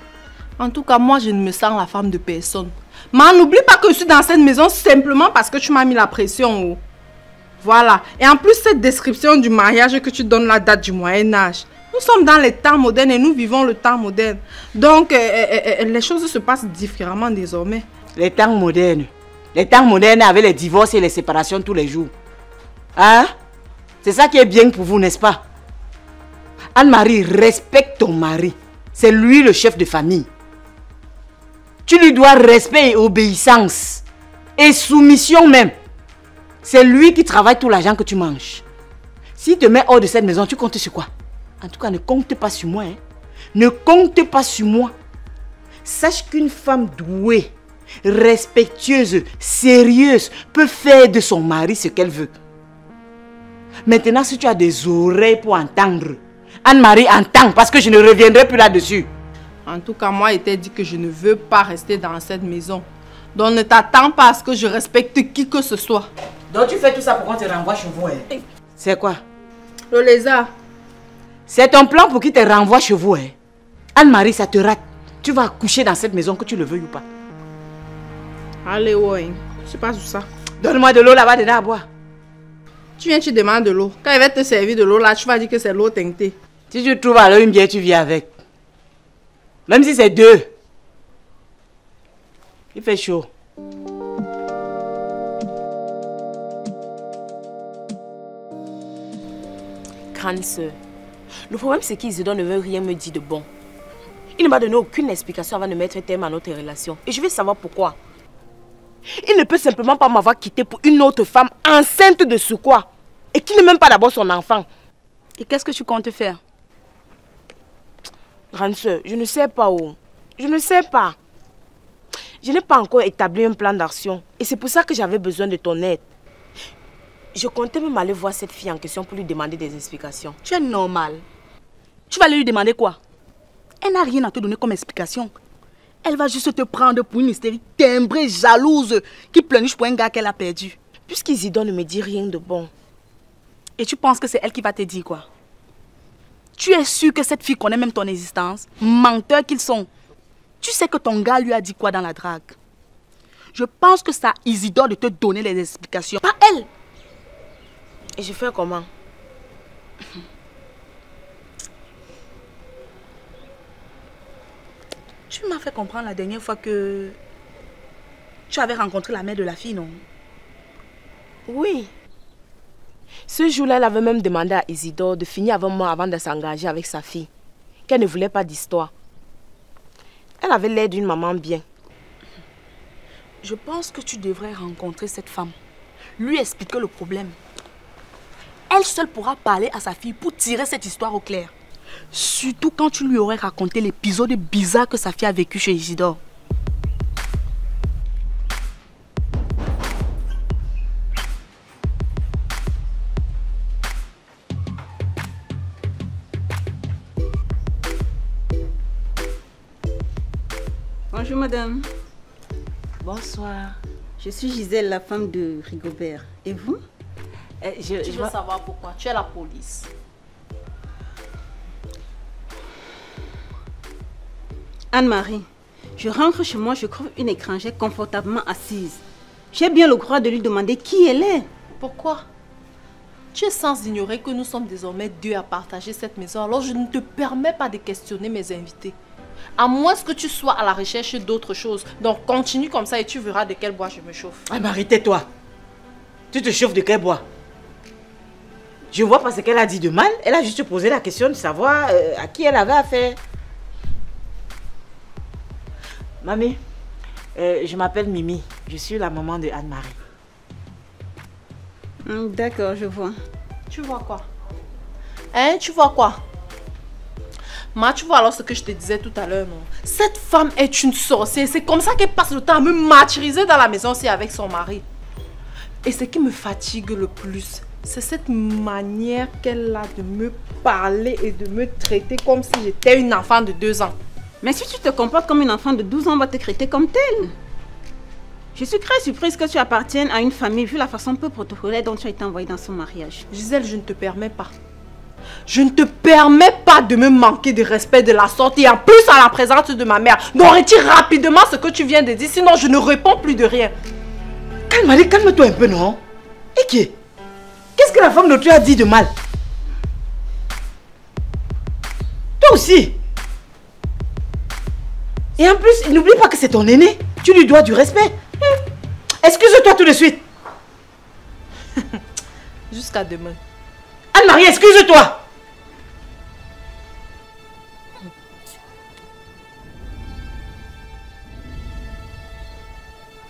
en tout cas, moi je ne me sens la femme de personne. Mais n'oublie pas que je suis dans cette maison simplement parce que tu m'as mis la pression. Voilà. Et en plus, cette description du mariage que tu donnes la date du Moyen-Âge. Nous sommes dans les temps modernes et nous vivons le temps moderne. Donc, les choses se passent différemment désormais. Les temps modernes. Les temps modernes avec les divorces et les séparations tous les jours. Hein? C'est ça qui est bien pour vous, n'est-ce pas? Anne-Marie, respecte ton mari. C'est lui le chef de famille. Tu lui dois respect et obéissance. Et soumission même. C'est lui qui travaille tout l'argent que tu manges. S'il te met hors de cette maison, tu comptes sur quoi? En tout cas, ne compte pas sur moi. Hein? Ne compte pas sur moi. Sache qu'une femme douée, respectueuse, sérieuse, peut faire de son mari ce qu'elle veut. Maintenant, si tu as des oreilles pour entendre, Anne-Marie entend parce que je ne reviendrai plus là-dessus. En tout cas, moi, il t'a dit que je ne veux pas rester dans cette maison. Donc, ne t'attends pas à ce que je respecte qui que ce soit. Donc, tu fais tout ça pour qu'on te renvoie chez vous. Hein? C'est quoi? Le lézard. C'est ton plan pour qu'il te renvoie chez vous. Hein? Anne-Marie, ça te rate. Tu vas accoucher dans cette maison que tu le veuilles ou pas. Allez, ouais. Je sais pas où ça. Donne-moi de l'eau là-bas dedans à boire. Tu viens, tu demandes de l'eau. Quand elle va te servir de l'eau, là, tu vas dire que c'est l'eau teintée. Si tu trouves alors une bière, tu viens avec. Même si c'est 2. Il fait chaud. Grande sœur, le problème c'est qu'Isidore ne veut rien me dire de bon. Il ne m'a donné aucune explication avant de mettre un terme à notre relation. Et je veux savoir pourquoi. Il ne peut simplement pas m'avoir quitté pour une autre femme enceinte de ce quoi. Et qui n'est même pas d'abord son enfant. Et qu'est-ce que tu comptes faire? Grande sœur, je ne sais pas où. Je ne sais pas. Je n'ai pas encore établi un plan d'action. Et c'est pour ça que j'avais besoin de ton aide. Je comptais même aller voir cette fille en question pour lui demander des explications. Tu es normal. Tu vas aller lui demander quoi? Elle n'a rien à te donner comme explication. Elle va juste te prendre pour une hystérique timbrée, jalouse, qui pleurniche pour un gars qu'elle a perdu. Puisqu'Isidore ne me dit rien de bon. Et tu penses que c'est elle qui va te dire quoi? Tu es sûr que cette fille connaît même ton existence? Menteurs qu'ils sont. Tu sais que ton gars lui a dit quoi dans la drague? Je pense que c'est à Isidore de te donner les explications, pas elle. Et je fais comment? Tu m'as fait comprendre la dernière fois que tu avais rencontré la mère de la fille, non? Oui. Ce jour-là, elle avait même demandé à Isidore de finir avec moi avant de s'engager avec sa fille. Qu'elle ne voulait pas d'histoire. Elle avait l'air d'une maman bien. Je pense que tu devrais rencontrer cette femme. Lui expliquer le problème. Elle seule pourra parler à sa fille pour tirer cette histoire au clair. Surtout quand tu lui aurais raconté l'épisode bizarre que sa fille a vécu chez Isidore. Bonjour madame. Bonsoir. Je suis Gisèle, la femme de Rigobert. Et vous? Je veux savoir pourquoi. Tu es la police. Anne-Marie, je rentre chez moi, je trouve une étrangère confortablement assise. J'ai bien le droit de lui demander qui elle est. Pourquoi? Tu es sans ignorer que nous sommes désormais 2 à partager cette maison, alors je ne te permets pas de questionner mes invités. À moins que tu sois à la recherche d'autres choses. Donc continue comme ça et tu verras de quel bois je me chauffe. Ah Marie, tais-toi. Tu te chauffes de quel bois? Je vois pas ce qu'elle a dit de mal. Elle a juste posé la question de savoir à qui elle avait affaire. Mamie, je m'appelle Mimi. Je suis la maman de Anne-Marie. D'accord, je vois. Tu vois quoi? Hein, tu vois quoi? Tu vois alors ce que je te disais tout à l'heure, non? Cette femme est une sorcière. C'est comme ça qu'elle passe le temps à me martyriser dans la maison aussi avec son mari. Et ce qui me fatigue le plus, c'est cette manière qu'elle a de me parler et de me traiter comme si j'étais une enfant de 2 ans. Mais si tu te comportes comme une enfant de 12 ans, on va te traiter comme telle. Je suis très surprise que tu appartiennes à une famille vu la façon peu protocolaire dont tu as été envoyée dans son mariage. Gisèle, je ne te permets pas. Je ne te permets pas de me manquer de respect de la sorte et en plus à la présence de ma mère. Donc retire rapidement ce que tu viens de dire, sinon je ne réponds plus de rien. Calme-toi, calme-toi un peu, non? Et qui? Qu'est-ce que la femme de toi a dit de mal? Toi aussi. Et en plus, n'oublie pas que c'est ton aîné. Tu lui dois du respect. Excuse-toi tout de suite. Jusqu'à demain. Anne-Marie, excuse-toi.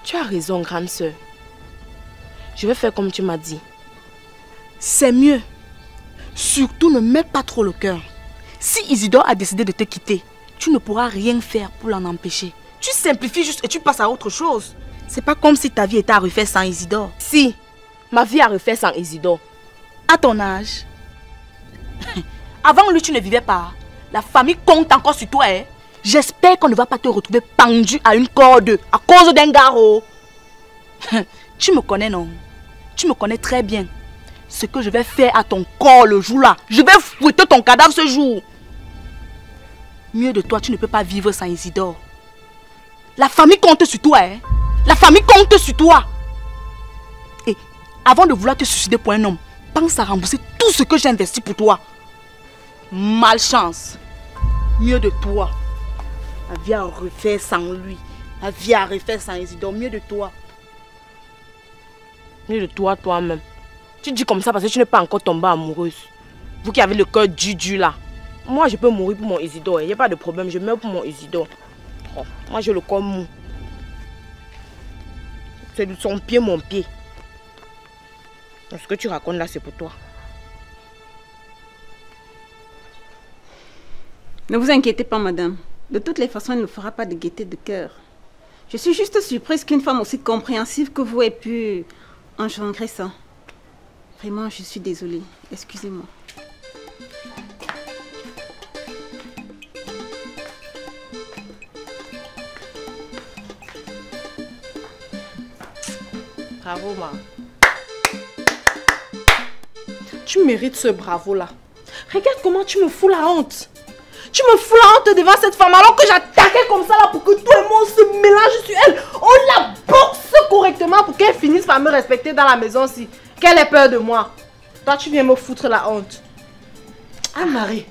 Tu as raison, grande sœur. Je vais faire comme tu m'as dit. C'est mieux. Surtout ne mets pas trop le cœur. Si Isidore a décidé de te quitter, tu ne pourras rien faire pour l'en empêcher. Tu simplifies juste et tu passes à autre chose. C'est pas comme si ta vie était à refaire sans Isidore. Si, ma vie à refaire sans Isidore. À ton âge. Avant lui, tu ne vivais pas. La famille compte encore sur toi. Hein? J'espère qu'on ne va pas te retrouver pendu à une corde à cause d'un garrot. Tu me connais, non? Tu me connais très bien. Ce que je vais faire à ton corps le jour-là, je vais fouetter ton cadavre ce jour. Mieux de toi, tu ne peux pas vivre sans Isidore. La famille compte sur toi. Hein? La famille compte sur toi. Et avant de vouloir te suicider pour un homme, pense à rembourser tout ce que j'ai investi pour toi. Malchance. Mieux de toi. La vie à refaire sans lui. La vie à refaire sans Isidore. Mieux de toi. Mieux de toi, toi-même. Tu dis comme ça parce que tu n'es pas encore tombée amoureuse. Vous qui avez le cœur du là. Moi, je peux mourir pour mon Isidore. Il n'y a pas de problème. Je meurs pour mon Isidore. Oh, moi, j'ai le corps mou. C'est de son pied, mon pied. Ce que tu racontes là, c'est pour toi. Ne vous inquiétez pas, madame. De toutes les façons, il ne fera pas de gaieté de cœur. Je suis juste surprise qu'une femme aussi compréhensive que vous ait pu engendrer ça. Vraiment, je suis désolée. Excusez-moi. Bravo, ma. Tu mérites ce bravo-là. Regarde comment tu me fous la honte. Tu me fous la honte devant cette femme alors que j'attaquais comme ça là pour que toi et moi on se mélange sur elle. On la boxe correctement pour qu'elle finisse par me respecter dans la maison aussi. Qu'elle ait peur de moi. Toi tu viens me foutre la honte. Anne-Marie,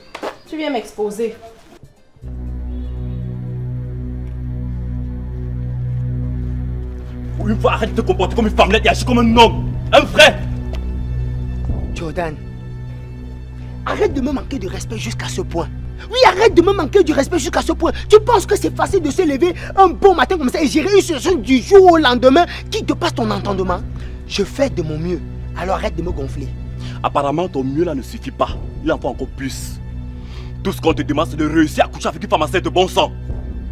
tu viens m'exposer. Une fois, arrête de te comporter comme une femmelette et agis comme un homme. Un vrai. Jordan, arrête de me manquer de respect jusqu'à ce point. Oui, arrête de me manquer du respect jusqu'à ce point. Tu penses que c'est facile de se lever un bon matin comme ça et gérer une situation du jour au lendemain qui te passe ton entendement? Je fais de mon mieux, alors arrête de me gonfler. Apparemment, ton mieux là ne suffit pas. Il en faut encore plus. Tout ce qu'on te demande, c'est de réussir à coucher avec une femme enceinte de bon sang.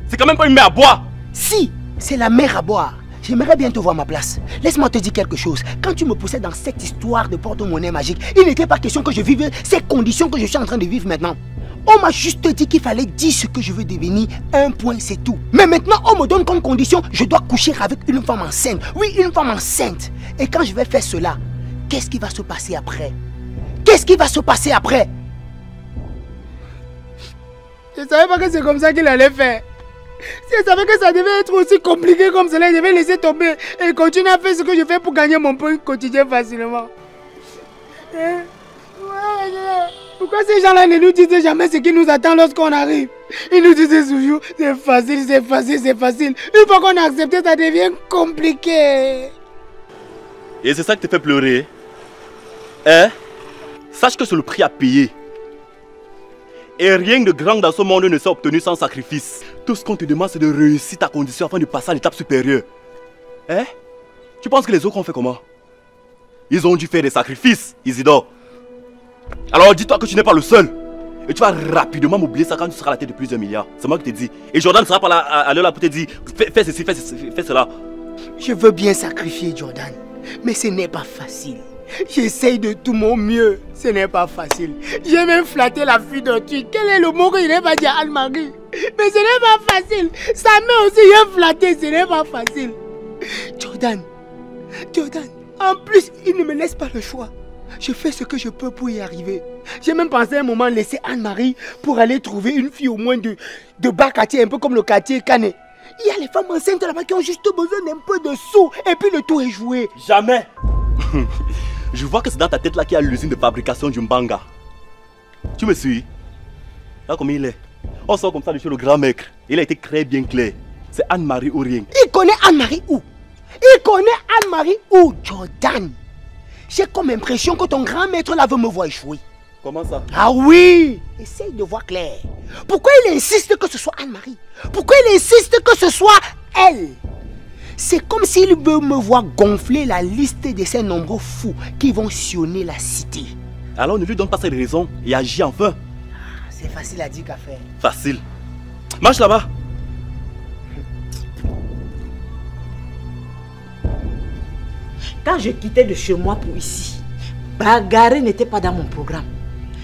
C'est quand même pas une mère à boire. Si, c'est la mère à boire. J'aimerais bien te voir à ma place. Laisse-moi te dire quelque chose. Quand tu me poussais dans cette histoire de porte-monnaie magique, il n'était pas question que je vive ces conditions que je suis en train de vivre maintenant. On m'a juste dit qu'il fallait dire ce que je veux devenir. Un point, c'est tout. Mais maintenant, on me donne comme condition, je dois coucher avec une femme enceinte. Oui, une femme enceinte. Et quand je vais faire cela, qu'est-ce qui va se passer après? Qu'est-ce qui va se passer après? Je ne savais pas que c'est comme ça qu'il allait faire. Si je savais que ça devait être aussi compliqué comme cela, je devais laisser tomber et continuer à faire ce que je fais pour gagner mon pain quotidien facilement. Pourquoi ces gens-là ne nous disent jamais ce qui nous attend lorsqu'on arrive? Ils nous disent toujours, c'est facile, c'est facile, c'est facile. Une fois qu'on a accepté, ça devient compliqué. Et c'est ça qui te fait pleurer? Hein? Sache que c'est le prix à payer. Et rien de grand dans ce monde ne s'est obtenu sans sacrifice. Tout ce qu'on te demande, c'est de réussir ta condition afin de passer à l'étape supérieure. Hein? Tu penses que les autres ont fait comment? Ils ont dû faire des sacrifices, Isidore. Alors dis-toi que tu n'es pas le seul. Et tu vas rapidement m'oublier ça quand tu seras à la tête de plusieurs milliards. C'est moi qui te dis. Et Jordan ne sera pas là à l'heure là pour te dire fais ceci, fais cela. Je veux bien sacrifier Jordan, mais ce n'est pas facile. J'essaye de tout mon mieux, ce n'est pas facile. J'ai même flatté la fille de tu. Quel est le mot qu'il n'est pas dit à Anne-Marie? Mais ce n'est pas facile. Sa mère aussi est flattée, ce n'est pas facile. Jordan, en plus, il ne me laisse pas le choix. Je fais ce que je peux pour y arriver. J'ai même pensé à un moment laisser Anne-Marie pour aller trouver une fille au moins de bas quartier, un peu comme le quartier Canet. Il y a les femmes enceintes là-bas qui ont juste besoin d'un peu de sous et puis le tout est joué. Jamais. Je vois que c'est dans ta tête là qu'il y a l'usine de fabrication du Mbanga. Tu me suis? Là comme il est. On sort comme ça de chez le grand maître. Il a été très bien clair. C'est Anne-Marie ou rien. Il connaît Anne-Marie où? Il connaît Anne-Marie où, Jordan? J'ai comme impression que ton grand maître là veut me voir échouer. Comment ça? Ah oui! Essaye de voir clair. Pourquoi il insiste que ce soit Anne-Marie? Pourquoi il insiste que ce soit elle? C'est comme s'il veut me voir gonfler la liste de ces nombreux fous qui vont sillonner la cité. Alors ne lui donne pas cette raison et agis enfin. C'est facile à dire qu'à faire. Facile. Marche là-bas. Quand je quittais de chez moi pour ici, bagarrer n'était pas dans mon programme.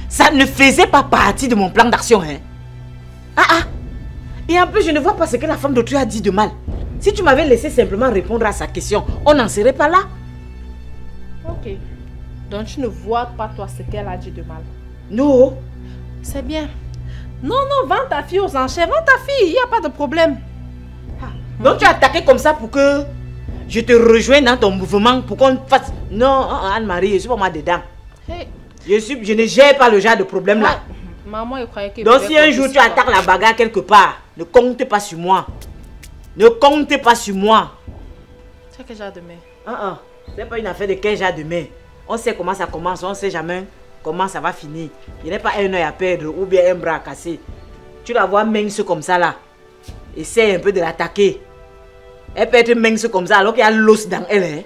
Ça ne faisait pas partie de mon plan d'action. Hein? Et en plus, je ne vois pas ce que la femme d'autrui a dit de mal. Si tu m'avais laissé simplement répondre à sa question, on n'en serait pas là. Ok. Donc tu ne vois pas toi ce qu'elle a dit de mal? Non. C'est bien. Non, vends ta fille aux enchères. Vends ta fille, il n'y a pas de problème. Donc tu as attaqué comme ça pour que je te rejoigne dans ton mouvement, pour qu'on fasse... Non, Anne-Marie, je ne suis pas moi dedans. Je ne gère pas le genre de problème là. Maman, il croyait que... Donc si un jour tu attaques la bagarre quelque part, ne compte pas sur moi. Ne compte pas sur moi. C'est quel genre de main? C'est pas une affaire de quel genre de main. On sait comment ça commence, on sait jamais comment ça va finir. Il n'est pas un œil à perdre ou bien un bras à casser. Tu la vois mince comme ça là. Essaye un peu de l'attaquer. Elle peut être mince comme ça alors qu'il y a l'os dans elle. Hein?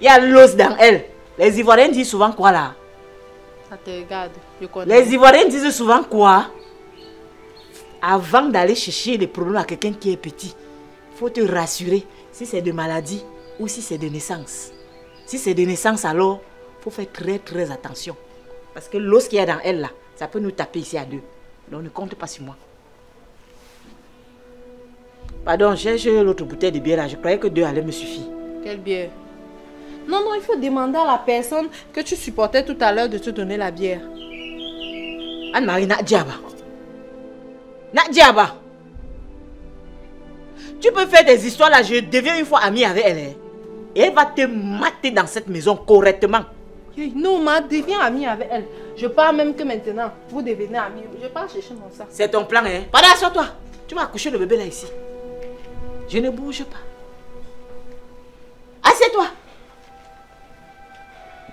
Il y a l'os dans elle. Les Ivoiriens disent souvent quoi là? Ça te regarde, je connais. Les Ivoiriens disent souvent quoi? Avant d'aller chercher les problèmes à quelqu'un qui est petit, il faut te rassurer si c'est de maladie ou si c'est de naissance. Si c'est de naissance, alors il faut faire très attention. Parce que l'os qu'il y a dans elle là, ça peut nous taper ici à deux. Donc ne compte pas sur moi. Pardon, cherche l'autre bouteille de bière là. Je croyais que 2 allaient me suffire. Quelle bière? Non, il faut demander à la personne que tu supportais tout à l'heure de te donner la bière. Anne-Marie Nadjaba. Nadjaba. Tu peux faire des histoires là, je deviens une fois amie avec elle. Hein? Et elle va te mater dans cette maison correctement. Non, deviens amie avec elle. Je parle même que maintenant, vous devenez amis. Je pars chercher mon sac. C'est ton plan, hein? Pardon, assure-toi. Tu vas accoucher le bébé là ici. Je ne bouge pas. Assieds-toi.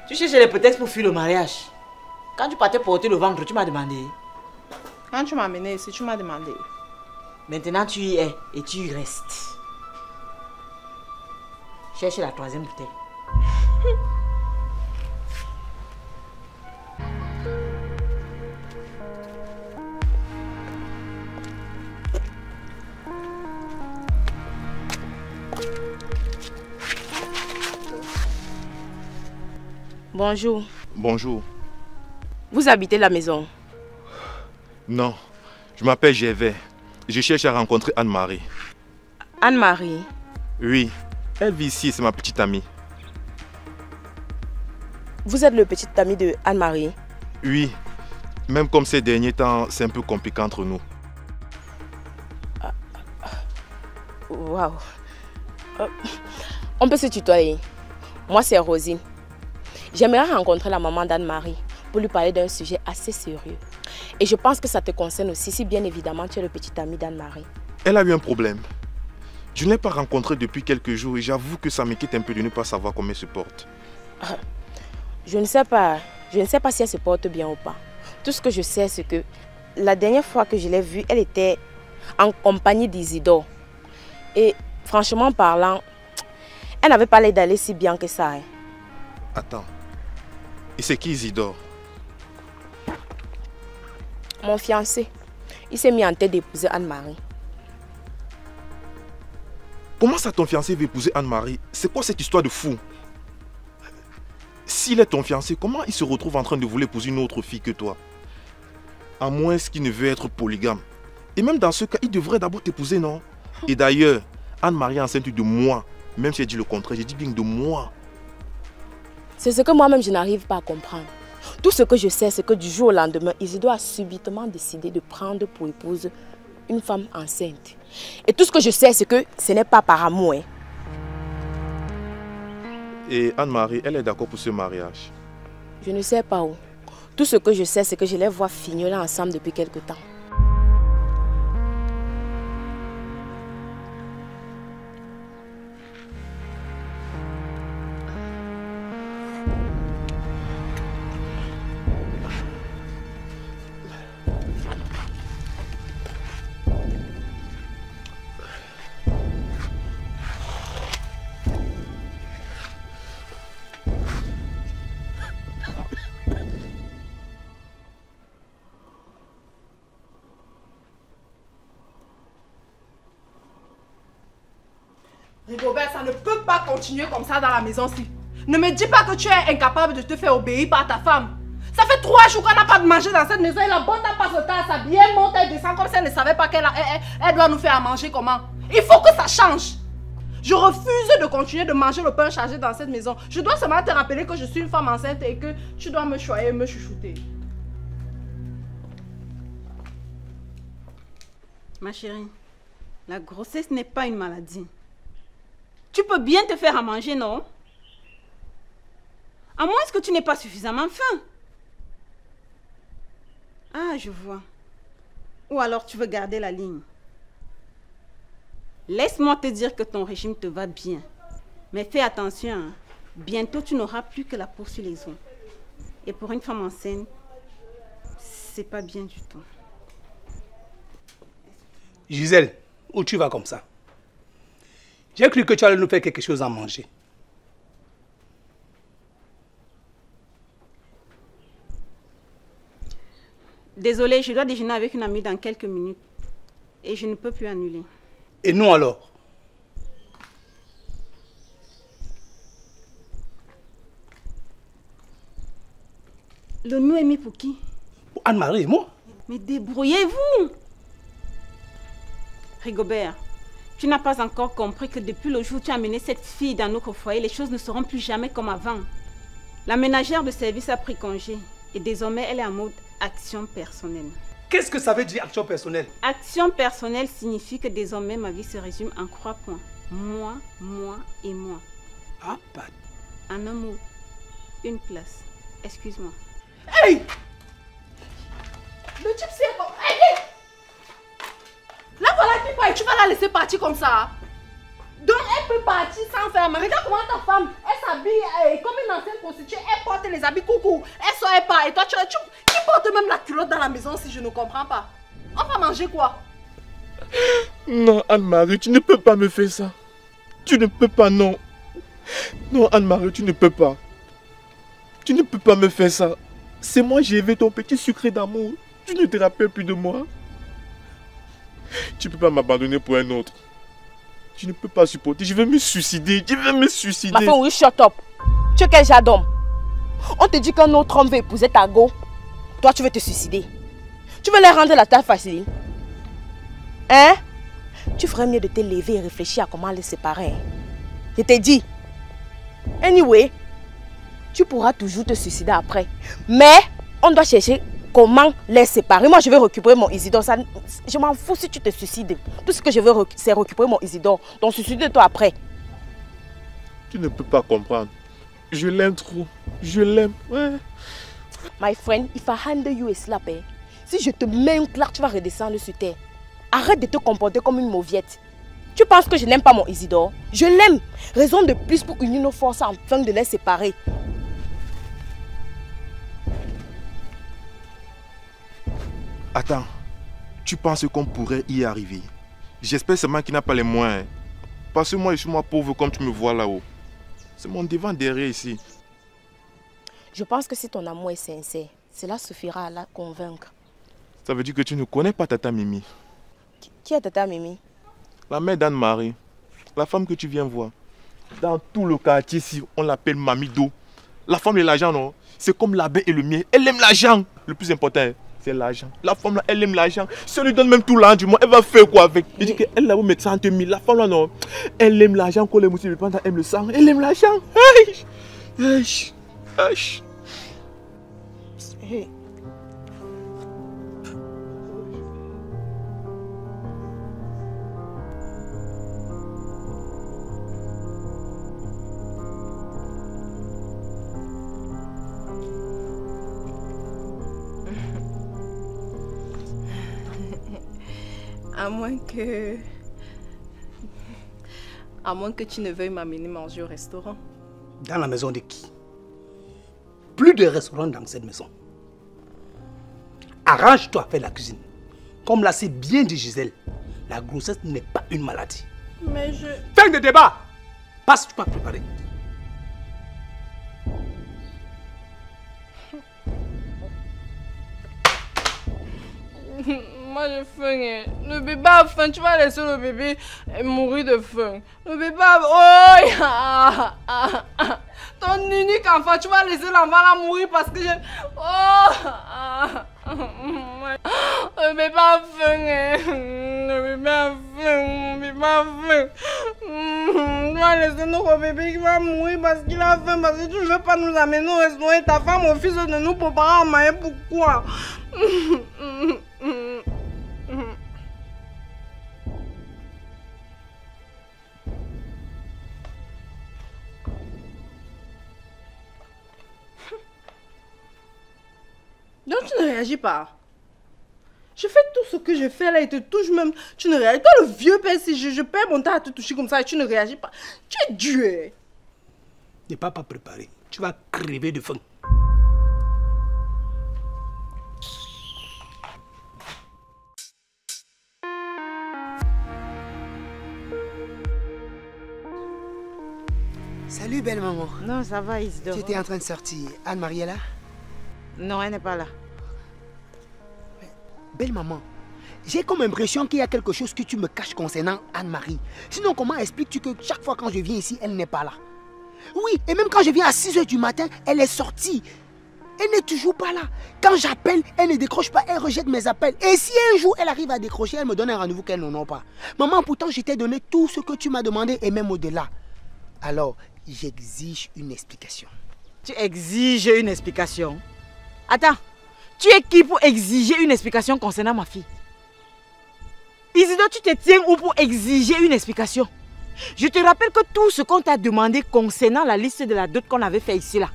Tu cherches les prétextes pour fuir le mariage. Quand tu partais porter le ventre, tu m'as demandé. Quand tu m'as amené ici, tu m'as demandé. Maintenant, tu y es et tu y restes. Cherche la 3e bouteille. Bonjour. Bonjour. Vous habitez la maison? Non, je m'appelle Gervais. Je cherche à rencontrer Anne-Marie. Anne-Marie? Oui, elle vit ici, c'est ma petite amie. Vous êtes le petit ami de Anne-Marie? Oui, même comme ces derniers temps, c'est un peu compliqué entre nous. Waouh. On peut se tutoyer. Moi, c'est Rosine. J'aimerais rencontrer la maman d'Anne-Marie pour lui parler d'un sujet assez sérieux. Et je pense que ça te concerne aussi, si bien évidemment tu es le petit ami d'Anne-Marie. Elle a eu un problème. Je ne l'ai pas rencontrée depuis quelques jours et j'avoue que ça m'inquiète un peu de ne pas savoir comment elle se porte. Je ne sais pas si elle se porte bien ou pas. Tout ce que je sais, c'est que la dernière fois que je l'ai vue, elle était en compagnie d'Isidore. Et franchement parlant, elle n'avait pas l'air d'aller si bien que ça. Hein. Attends. Et c'est qui Isidore? Mon fiancé. Il s'est mis en tête d'épouser Anne-Marie. Comment ça ton fiancé veut épouser Anne-Marie? C'est quoi cette histoire de fou? S'il est ton fiancé, comment il se retrouve en train de vouloir épouser une autre fille que toi? À moins qu'il ne veut être polygame. Et même dans ce cas, il devrait d'abord t'épouser, non? Et d'ailleurs, Anne-Marie est enceinte de moi. Même si elle dit le contraire, j'ai dit bien de moi. C'est ce que moi-même je n'arrive pas à comprendre. Tout ce que je sais, c'est que du jour au lendemain, Isidore a subitement décidé de prendre pour épouse une femme enceinte. Et tout ce que je sais, c'est que ce n'est pas par amour. Hein. Et Anne-Marie, elle est d'accord pour ce mariage? Je ne sais pas où. Tout ce que je sais, c'est que je les vois fignoler ensemble depuis quelque temps. Rigobert, ça ne peut pas continuer comme ça dans la maison-ci. Ne me dis pas que tu es incapable de te faire obéir par ta femme. Ça fait 3 jours qu'on n'a pas de manger dans cette maison et la bonne passe le temps à s'habiller, elle monte, elle descend comme si elle ne savait pas qu'elle doit nous faire à manger comment. Il faut que ça change. Je refuse de continuer de manger le pain chargé dans cette maison. Je dois seulement te rappeler que je suis une femme enceinte et que tu dois me choyer et me chouchouter. Ma chérie, la grossesse n'est pas une maladie. Tu peux bien te faire à manger, non? À moins que tu n'aies pas suffisamment faim. Ah, je vois. Ou alors tu veux garder la ligne. Laisse-moi te dire que ton régime te va bien. Mais fais attention, hein. Bientôt tu n'auras plus que la peau sur les os. Et pour une femme enceinte, c'est pas bien du tout. Gisèle, où tu vas comme ça? J'ai cru que tu allais nous faire quelque chose à manger. Désolée, je dois déjeuner avec une amie dans quelques minutes. Et je ne peux plus annuler. Et nous alors? Le nous est mis pour qui? Pour Anne-Marie et moi. Mais débrouillez-vous! Rigobert, tu n'as pas encore compris que depuis le jour où tu as amené cette fille dans notre foyer, les choses ne seront plus jamais comme avant. La ménagère de service a pris congé et désormais elle est en mode action personnelle. Qu'est-ce que ça veut dire action personnelle? Action personnelle signifie que désormais ma vie se résume en 3 points. Moi, moi et moi. Ah, pas. En un mot, une place. Excuse-moi. Hey! Le type c'est bon. Hey! Là voilà qui part et tu vas la laisser partir comme ça. Donc elle peut partir sans faire. Mais regarde comment ta femme, elle s'habille comme une ancienne prostituée. Elle porte les habits coucou. Elle sort, elle part. Et toi tu portes même la culotte dans la maison si je ne comprends pas. On va manger quoi? Non, Anne-Marie, tu ne peux pas me faire ça. Tu ne peux pas, non. Non, Anne-Marie, tu ne peux pas. Tu ne peux pas me faire ça. C'est moi j'ai élevé ton petit sucré d'amour. Tu ne te rappelles plus de moi. Tu ne peux pas m'abandonner pour un autre. Tu ne peux pas supporter. Je vais me suicider. Je vais me suicider. Ma femme, oui, shut up. Tu es quel genre d'homme? On te dit qu'un autre homme veut épouser ta go. Toi, tu veux te suicider. Tu veux leur rendre la tâche facile. Hein? Tu ferais mieux de te lever et réfléchir à comment les séparer. Je t'ai dit. Anyway, tu pourras toujours te suicider après. Mais on doit chercher comment les séparer. Moi, je vais récupérer mon Isidore. Ça, je m'en fous si tu te suicides. Tout ce que je veux, c'est récupérer mon Isidore. Donc, suicide-toi après. Tu ne peux pas comprendre. Je l'aime trop. Je l'aime. Ouais. My friend, if I handle you a slap, si je te mets une claque, tu vas redescendre sur terre. Arrête de te comporter comme une mauviette. Tu penses que je n'aime pas mon Isidore? Je l'aime. Raison de plus pour unir nos forces afin de les séparer. Attends, tu penses qu'on pourrait y arriver? J'espère seulement qu'il n'a pas les moyens. Parce que moi, je suis moi pauvre comme tu me vois là-haut. C'est mon devant derrière ici. Je pense que si ton amour est sincère, cela suffira à la convaincre. Ça veut dire que tu ne connais pas Tata Mimi? Qui est Tata Mimi? La mère d'Anne-Marie. La femme que tu viens voir. Dans tout le quartier ici, on l'appelle Mamido. La femme de l'argent, non? C'est comme la baie et le miel. Elle aime l'argent. Le plus important, c'est l'argent. La femme là, elle aime l'argent. Si on lui donne même tout l'argent du monde, elle va faire quoi avec? Je dis qu'elle là, vous mettre 100 000. La femme là, non. Elle aime l'argent qu'on les mousses, elle aime le sang. Elle aime l'argent. Hey. À moins que tu ne veuilles m'amener manger au restaurant. Dans la maison de qui? Plus de restaurant dans cette maison. Arrange-toi à faire la cuisine. Comme l'a si bien dit Gisèle, la grossesse n'est pas une maladie. Mais je... Fin de débat! Passe, tu peux préparer. Moi j'ai faim. Le bébé a faim. Tu vas laisser le bébé mourir de faim. Le bébé a... Oh! Ton unique enfant, tu vas laisser l'enfant là mourir parce que je... Oh! Le bébé a faim. Le bébé a faim. Le bébé a faim. Tu vas laisser notre bébé qui va mourir parce qu'il a faim. Parce que tu ne veux pas nous amener au restaurant et ta femme au fils de nous préparer à manger. Pourquoi? Donc tu ne réagis pas? Je fais tout ce que je fais là, il te touche même. Tu ne réagis pas. Le vieux père, si je perds mon temps à te toucher comme ça et tu ne réagis pas. Tu es Dieu. N'es pas préparé. Tu vas crever de faim. Salut, belle maman. Non, ça va, Isidore. Tu étais en train de sortir. Anne-Marie est là? Non, elle n'est pas là. Belle maman, j'ai comme impression qu'il y a quelque chose que tu me caches concernant Anne-Marie. Sinon, comment expliques-tu que chaque fois quand je viens ici, elle n'est pas là? Oui, et même quand je viens à 6 h du matin, elle est sortie. Elle n'est toujours pas là. Quand j'appelle, elle ne décroche pas, elle rejette mes appels. Et si un jour elle arrive à décrocher, elle me donne un rendez-vous qu'elle n'en a pas. Maman, pourtant, je t'ai donné tout ce que tu m'as demandé et même au-delà. Alors, j'exige une explication. Tu exiges une explication? Attends, tu es qui pour exiger une explication concernant ma fille? Isidore, tu te tiens où pour exiger une explication? Je te rappelle que tout ce qu'on t'a demandé concernant la liste de la dot qu'on avait fait ici là.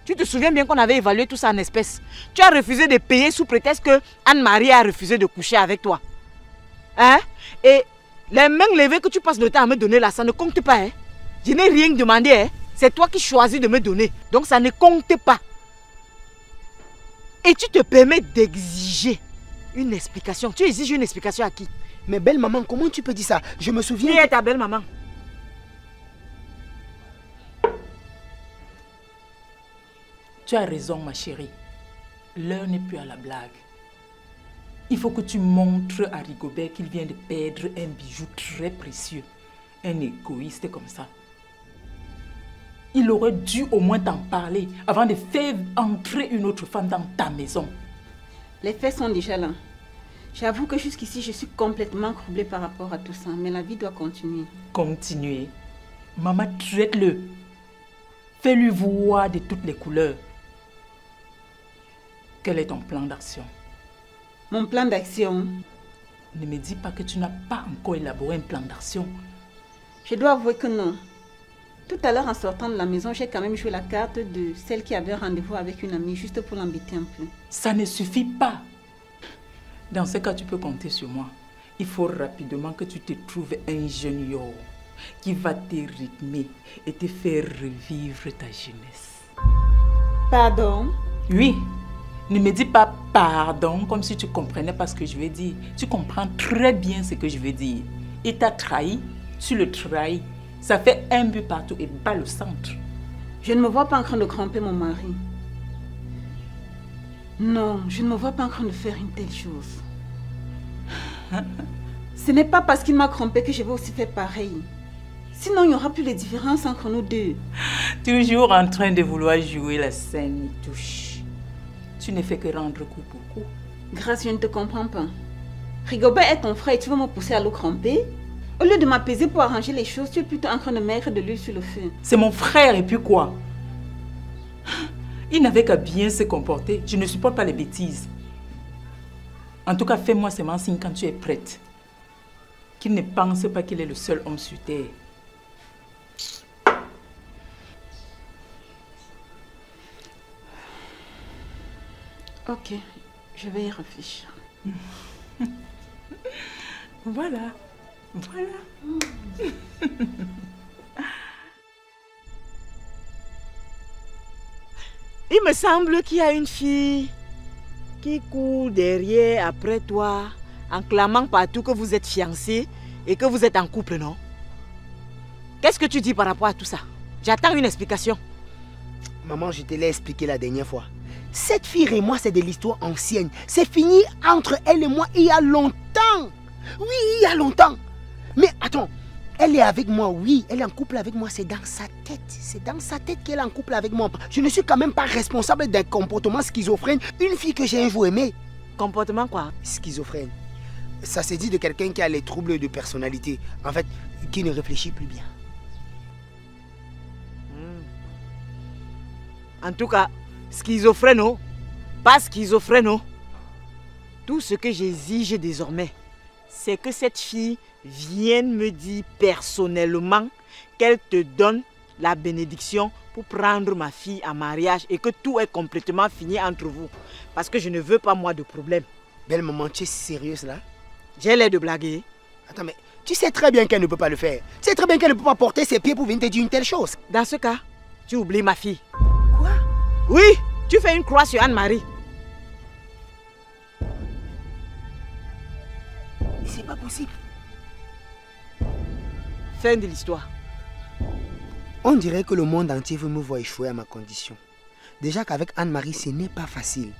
Tu te souviens bien qu'on avait évalué tout ça en espèces. Tu as refusé de payer sous prétexte que Anne-Marie a refusé de coucher avec toi. Hein? Et les mains levées que tu passes le temps à me donner là, ça ne compte pas. Hein? Je n'ai rien demandé. Hein? C'est toi qui choisis de me donner. Donc ça ne compte pas. Et tu te permets d'exiger une explication. Tu exiges une explication à qui? Mais belle maman, comment tu peux dire ça? Je me souviens... Qui est ta belle maman? Tu as raison, ma chérie. L'heure n'est plus à la blague. Il faut que tu montres à Rigobert qu'il vient de perdre un bijou très précieux. Un égoïste comme ça. Il aurait dû au moins t'en parler avant de faire entrer une autre femme dans ta maison. Les faits sont déjà là. J'avoue que jusqu'ici, je suis complètement troublée par rapport à tout ça. Mais la vie doit continuer. Continuer? Maman, traite-le. Fais-lui voir de toutes les couleurs. Quel est ton plan d'action? Mon plan d'action? Ne me dis pas que tu n'as pas encore élaboré un plan d'action. Je dois avouer que non. Tout à l'heure, en sortant de la maison, j'ai quand même joué la carte de celle qui avait rendez-vous avec une amie, juste pour l'embêter un peu. Ça ne suffit pas. Dans ce cas, tu peux compter sur moi. Il faut rapidement que tu te trouves un jeune yo qui va te rythmer et te faire revivre ta jeunesse. Pardon? Oui. Ne me dis pas pardon comme si tu comprenais pas ce que je veux dire. Tu comprends très bien ce que je veux dire. Il t'a trahi, tu le trahis. Ça fait un but partout et pas le centre. Je ne me vois pas en train de tromper mon mari. Non, je ne me vois pas en train de faire une telle chose. Ce n'est pas parce qu'il m'a trompé que je vais aussi faire pareil. Sinon, il n'y aura plus de différence entre nous deux. Toujours en train de vouloir jouer la scène touche. Tu ne fais que rendre coup pour coup. Grâce, je ne te comprends pas. Rigobert est ton frère et tu veux me pousser à le cramper? Au lieu de m'apaiser pour arranger les choses, tu es plutôt en train de mettre de l'huile sur le feu. C'est mon frère et puis quoi? Il n'avait qu'à bien se comporter. Je ne supporte pas les bêtises. En tout cas, fais-moi seulement signe quand tu es prête. Qu'il ne pense pas qu'il est le seul homme sur terre. Ok, je vais y réfléchir. Voilà. Voilà. Il me semble qu'il y a une fille qui court derrière après toi en clamant partout que vous êtes fiancés et que vous êtes en couple, non? Qu'est-ce que tu dis par rapport à tout ça? J'attends une explication. Maman, je te l'ai expliqué la dernière fois. Cette fille et moi, c'est de l'histoire ancienne. C'est fini entre elle et moi il y a longtemps. Oui, il y a longtemps. Mais attends, elle est avec moi, oui. Elle est en couple avec moi, c'est dans sa tête. C'est dans sa tête qu'elle est en couple avec moi. Je ne suis quand même pas responsable d'un comportement schizophrène. Une fille que j'ai un jour aimée. Comportement quoi? Schizophrène. Ça se dit de quelqu'un qui a les troubles de personnalité. En fait, qui ne réfléchit plus bien. En tout cas, schizophréno, pas schizophréno. Tout ce que j'exige désormais, c'est que cette fille vienne me dire personnellement qu'elle te donne la bénédiction pour prendre ma fille en mariage et que tout est complètement fini entre vous. Parce que je ne veux pas moi de problème. Belle maman, tu es sérieuse là? J'ai l'air de blaguer. Attends, mais tu sais très bien qu'elle ne peut pas le faire. Tu sais très bien qu'elle ne peut pas porter ses pieds pour venir te dire une telle chose. Dans ce cas, tu oublies ma fille. Quoi? Oui, tu fais une croix sur Anne-Marie. C'est pas possible. Fin de l'histoire. On dirait que le monde entier veut me voir échouer à ma condition. Déjà qu'avec Anne-Marie, ce n'est pas facile.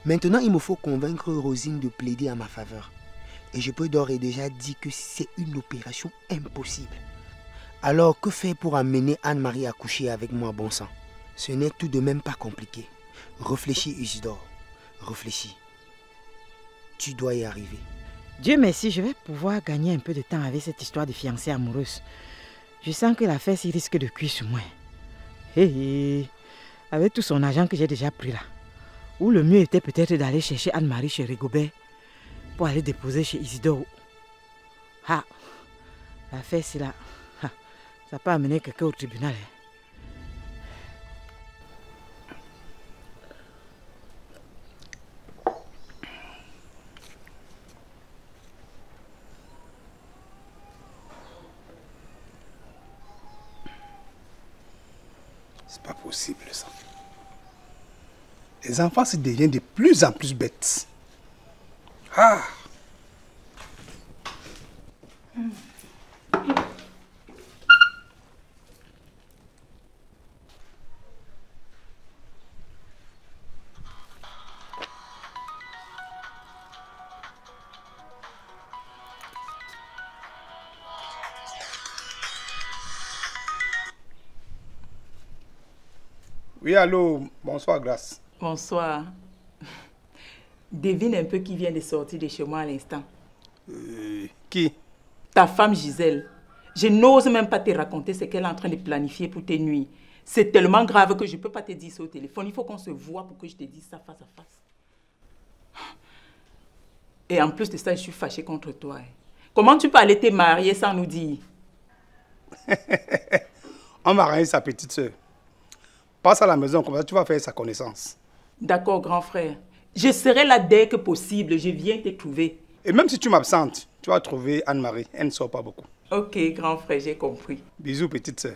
Maintenant, il me faut convaincre Rosine de plaider à ma faveur. Et je peux d'ores et déjà dire que c'est une opération impossible. Alors, que faire pour amener Anne-Marie à coucher avec moi, bon sang? Ce n'est tout de même pas compliqué. Réfléchis, Isidore. Réfléchis. Tu dois y arriver. Dieu merci, je vais pouvoir gagner un peu de temps avec cette histoire de fiancée amoureuse. Je sens que l'affaire s'y risque de cuire sur moi. Hé, avec tout son argent que j'ai déjà pris là. Ou le mieux était peut-être d'aller chercher Anne-Marie chez Rigobert pour aller déposer chez Isidore. Ah, l'affaire c'est là. Ah, ça peut amener quelqu'un au tribunal. Hein. C'est pas possible ça. Les enfants se deviennent de plus en plus bêtes. Ah! Oui, allô, bonsoir, Grâce. Bonsoir. Devine un peu qui vient de sortir de chez moi à l'instant. Qui? Ta femme Gisèle. Je n'ose même pas te raconter ce qu'elle est en train de planifier pour tes nuits. C'est tellement grave que je ne peux pas te dire ça au téléphone. Il faut qu'on se voit pour que je te dise ça face à face. Et en plus de ça, je suis fâchée contre toi. Comment tu peux aller te marier sans nous dire? On va marier sa petite soeur. Passe à la maison, comme ça tu vas faire sa connaissance. D'accord, grand frère. Je serai là dès que possible. Je viens te trouver. Et même si tu m'absentes, tu vas trouver Anne-Marie. Elle ne sort pas beaucoup. Ok, grand frère, j'ai compris. Bisous, petite soeur.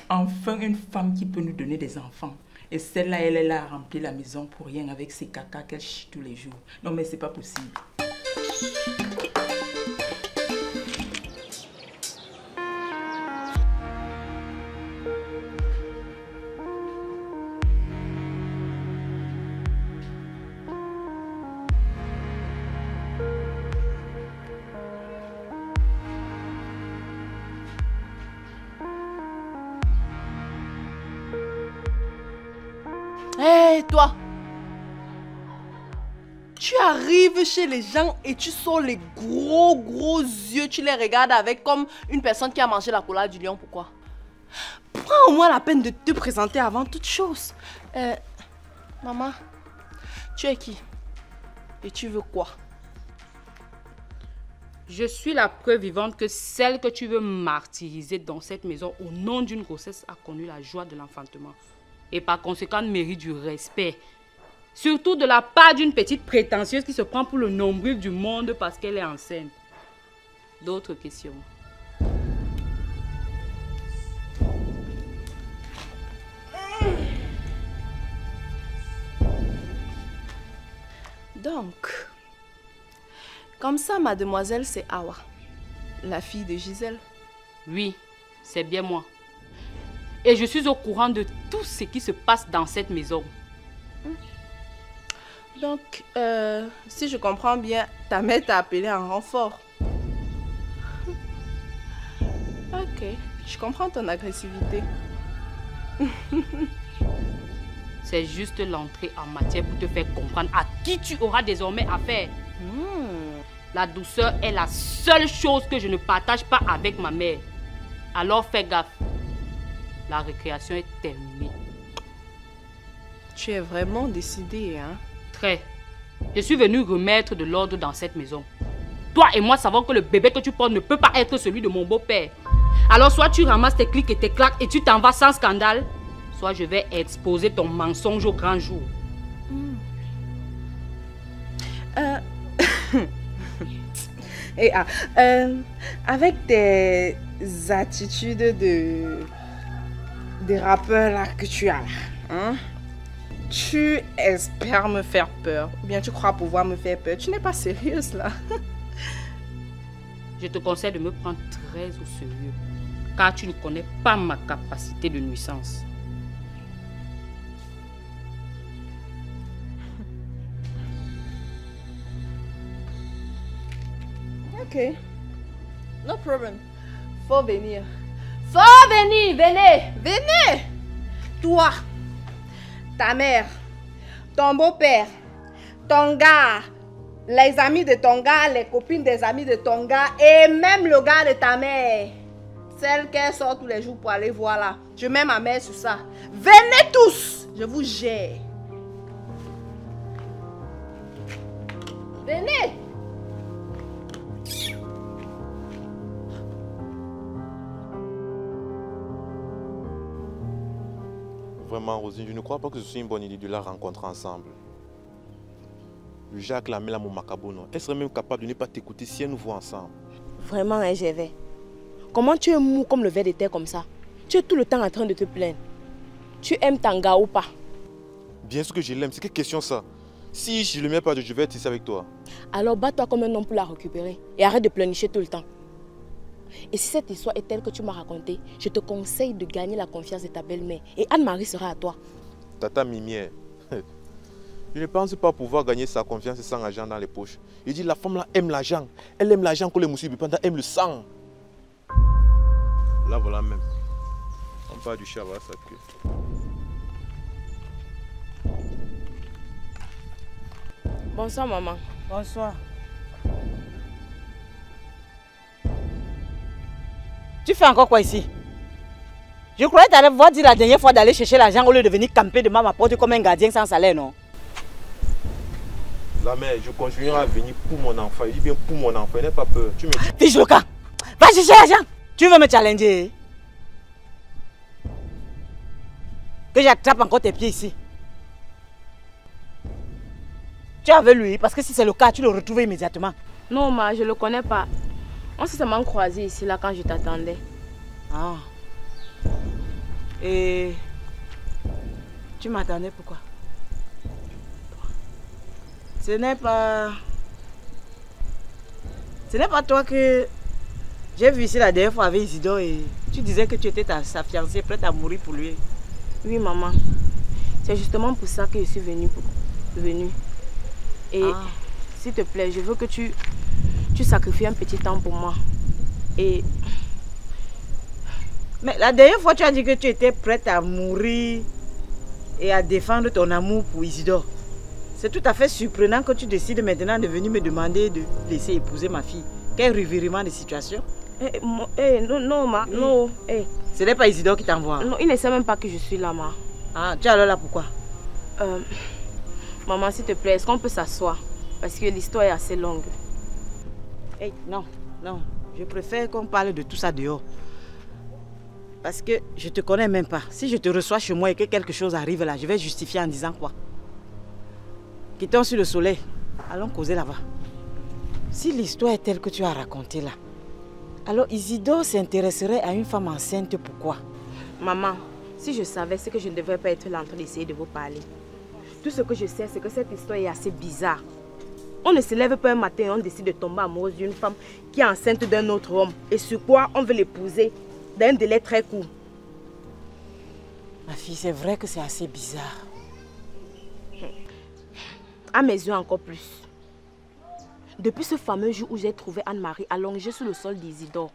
Enfin, une femme qui peut nous donner des enfants. Et celle-là, elle est là à remplir la maison pour rien avec ses caca qu'elle chie tous les jours. Non, mais c'est pas possible. Hé, toi! Tu arrives chez les gens et tu sors les gros yeux, tu les regardes avec comme une personne qui a mangé la cola du lion. Pourquoi? Prends au moins la peine de te présenter avant toute chose. Maman, tu es qui? Et tu veux quoi? Je suis la preuve vivante que celle que tu veux martyriser dans cette maison au nom d'une grossesse a connu la joie de l'enfantement. Et par conséquent mérite du respect. Surtout de la part d'une petite prétentieuse qui se prend pour le nombril du monde parce qu'elle est enceinte. D'autres questions? Donc, comme ça, mademoiselle, c'est Awa, la fille de Gisèle. Oui, c'est bien moi. Et je suis au courant de tout ce qui se passe dans cette maison. Donc, si je comprends bien, ta mère t'a appelé en renfort. Ok, je comprends ton agressivité. C'est juste l'entrée en matière pour te faire comprendre à qui tu auras désormais affaire. La douceur est la seule chose que je ne partage pas avec ma mère. Alors fais gaffe. La récréation est terminée. Tu es vraiment décidée, hein? Très. Je suis venue remettre de l'ordre dans cette maison. Toi et moi savons que le bébé que tu portes ne peut pas être celui de mon beau-père. Alors soit tu ramasses tes clics et tes claques et tu t'en vas sans scandale, soit je vais exposer ton mensonge au grand jour. Et avec tes attitudes de rappeur là que tu as, hein, tu espères me faire peur ou bien tu crois pouvoir me faire peur? Tu n'es pas sérieuse là. Je te conseille de me prendre très au sérieux, car tu ne connais pas ma capacité de nuisance. Ok, no problem. Faut venir. Faut venir, venez, venez. Toi, ta mère, ton beau-père, ton gars, les amis de ton gars, les copines des amis de ton gars et même le gars de ta mère. Celle qu'elle sort tous les jours pour aller voir là. Je mets ma mère sur ça. Venez tous, je vous gère. Venez. Vraiment, Rosine, je ne crois pas que ce soit une bonne idée de la rencontrer ensemble. Le Jacques l'a mis là, mon macabo, non. Elle serait même capable de ne pas t'écouter si elle nous voit ensemble. Vraiment, hein, Gervais. Comment tu es mou comme le verre de terre comme ça? Tu es tout le temps en train de te plaindre. Tu aimes Tanga ou pas? Bien sûr que je l'aime, c'est quelle question ça? Si je ne le mets pas, je vais être ici avec toi. Alors bats-toi comme un homme pour la récupérer et arrête de pleurnicher tout le temps. Et si cette histoire est telle que tu m'as racontée, je te conseille de gagner la confiance de ta belle-mère. Et Anne-Marie sera à toi. Tata Mimière, je ne pense pas pouvoir gagner sa confiance sans argent dans les poches. Il dit la femme là aime l'argent. Elle aime l'argent que les moussis Bipanda aiment le sang. Là voilà même. On parle du chat, voilà sa queue. Bonsoir maman. Bonsoir. Tu fais encore quoi ici? Je croyais que tu allais voir dire la dernière fois d'aller chercher l'argent au lieu de venir camper devant ma porte comme un gardien sans salaire, non? La mère, je continuerai à venir pour mon enfant. Il dit bien pour mon enfant, n'aie pas peur. Tu me dis. Fiche le camp. Va chercher l'argent. Tu veux me challenger? Que j'attrape encore tes pieds ici. Tu es avec lui, parce que si c'est le cas, tu le retrouves immédiatement. Non, ma, je le connais pas. On s'est seulement croisés ici, là, quand je t'attendais. Ah. Et... tu m'attendais pourquoi? Ce n'est pas toi que j'ai vu ici la dernière fois avec Isidore et tu disais que tu étais sa fiancée prête à mourir pour lui. Oui, maman. C'est justement pour ça que je suis venue. Et s'il te plaît, je veux que tu sacrifies un petit temps pour moi. Et... Mais la dernière fois, tu as dit que tu étais prête à mourir et à défendre ton amour pour Isidore. C'est tout à fait surprenant que tu décides maintenant de venir me demander de laisser épouser ma fille. Quel revirement de situation. Non, ma, non. Ce n'est pas Isidore qui t'envoie. Non, il ne sait même pas que je suis là, ma. Ah, tu es alors là pourquoi? Maman, s'il te plaît, est-ce qu'on peut s'asseoir? Parce que l'histoire est assez longue. Non. Je préfère qu'on parle de tout ça dehors. Parce que je te connais même pas. Si je te reçois chez moi et que quelque chose arrive là, je vais justifier en disant quoi? Quittons sur le soleil. Allons causer là-bas. Si l'histoire est telle que tu as racontée là, alors Isidore s'intéresserait à une femme enceinte, pourquoi? Maman, si je savais, c'est que je ne devrais pas être là en train d'essayer de vous parler. Tout ce que je sais, c'est que cette histoire est assez bizarre. On ne se lève pas un matin et on décide de tomber amoureuse d'une femme qui est enceinte d'un autre homme. Et sur quoi on veut l'épouser d'un délai très court. Ma fille, c'est vrai que c'est assez bizarre. À mes yeux encore plus. Depuis ce fameux jour où j'ai trouvé Anne-Marie allongée sur le sol d'Isidore.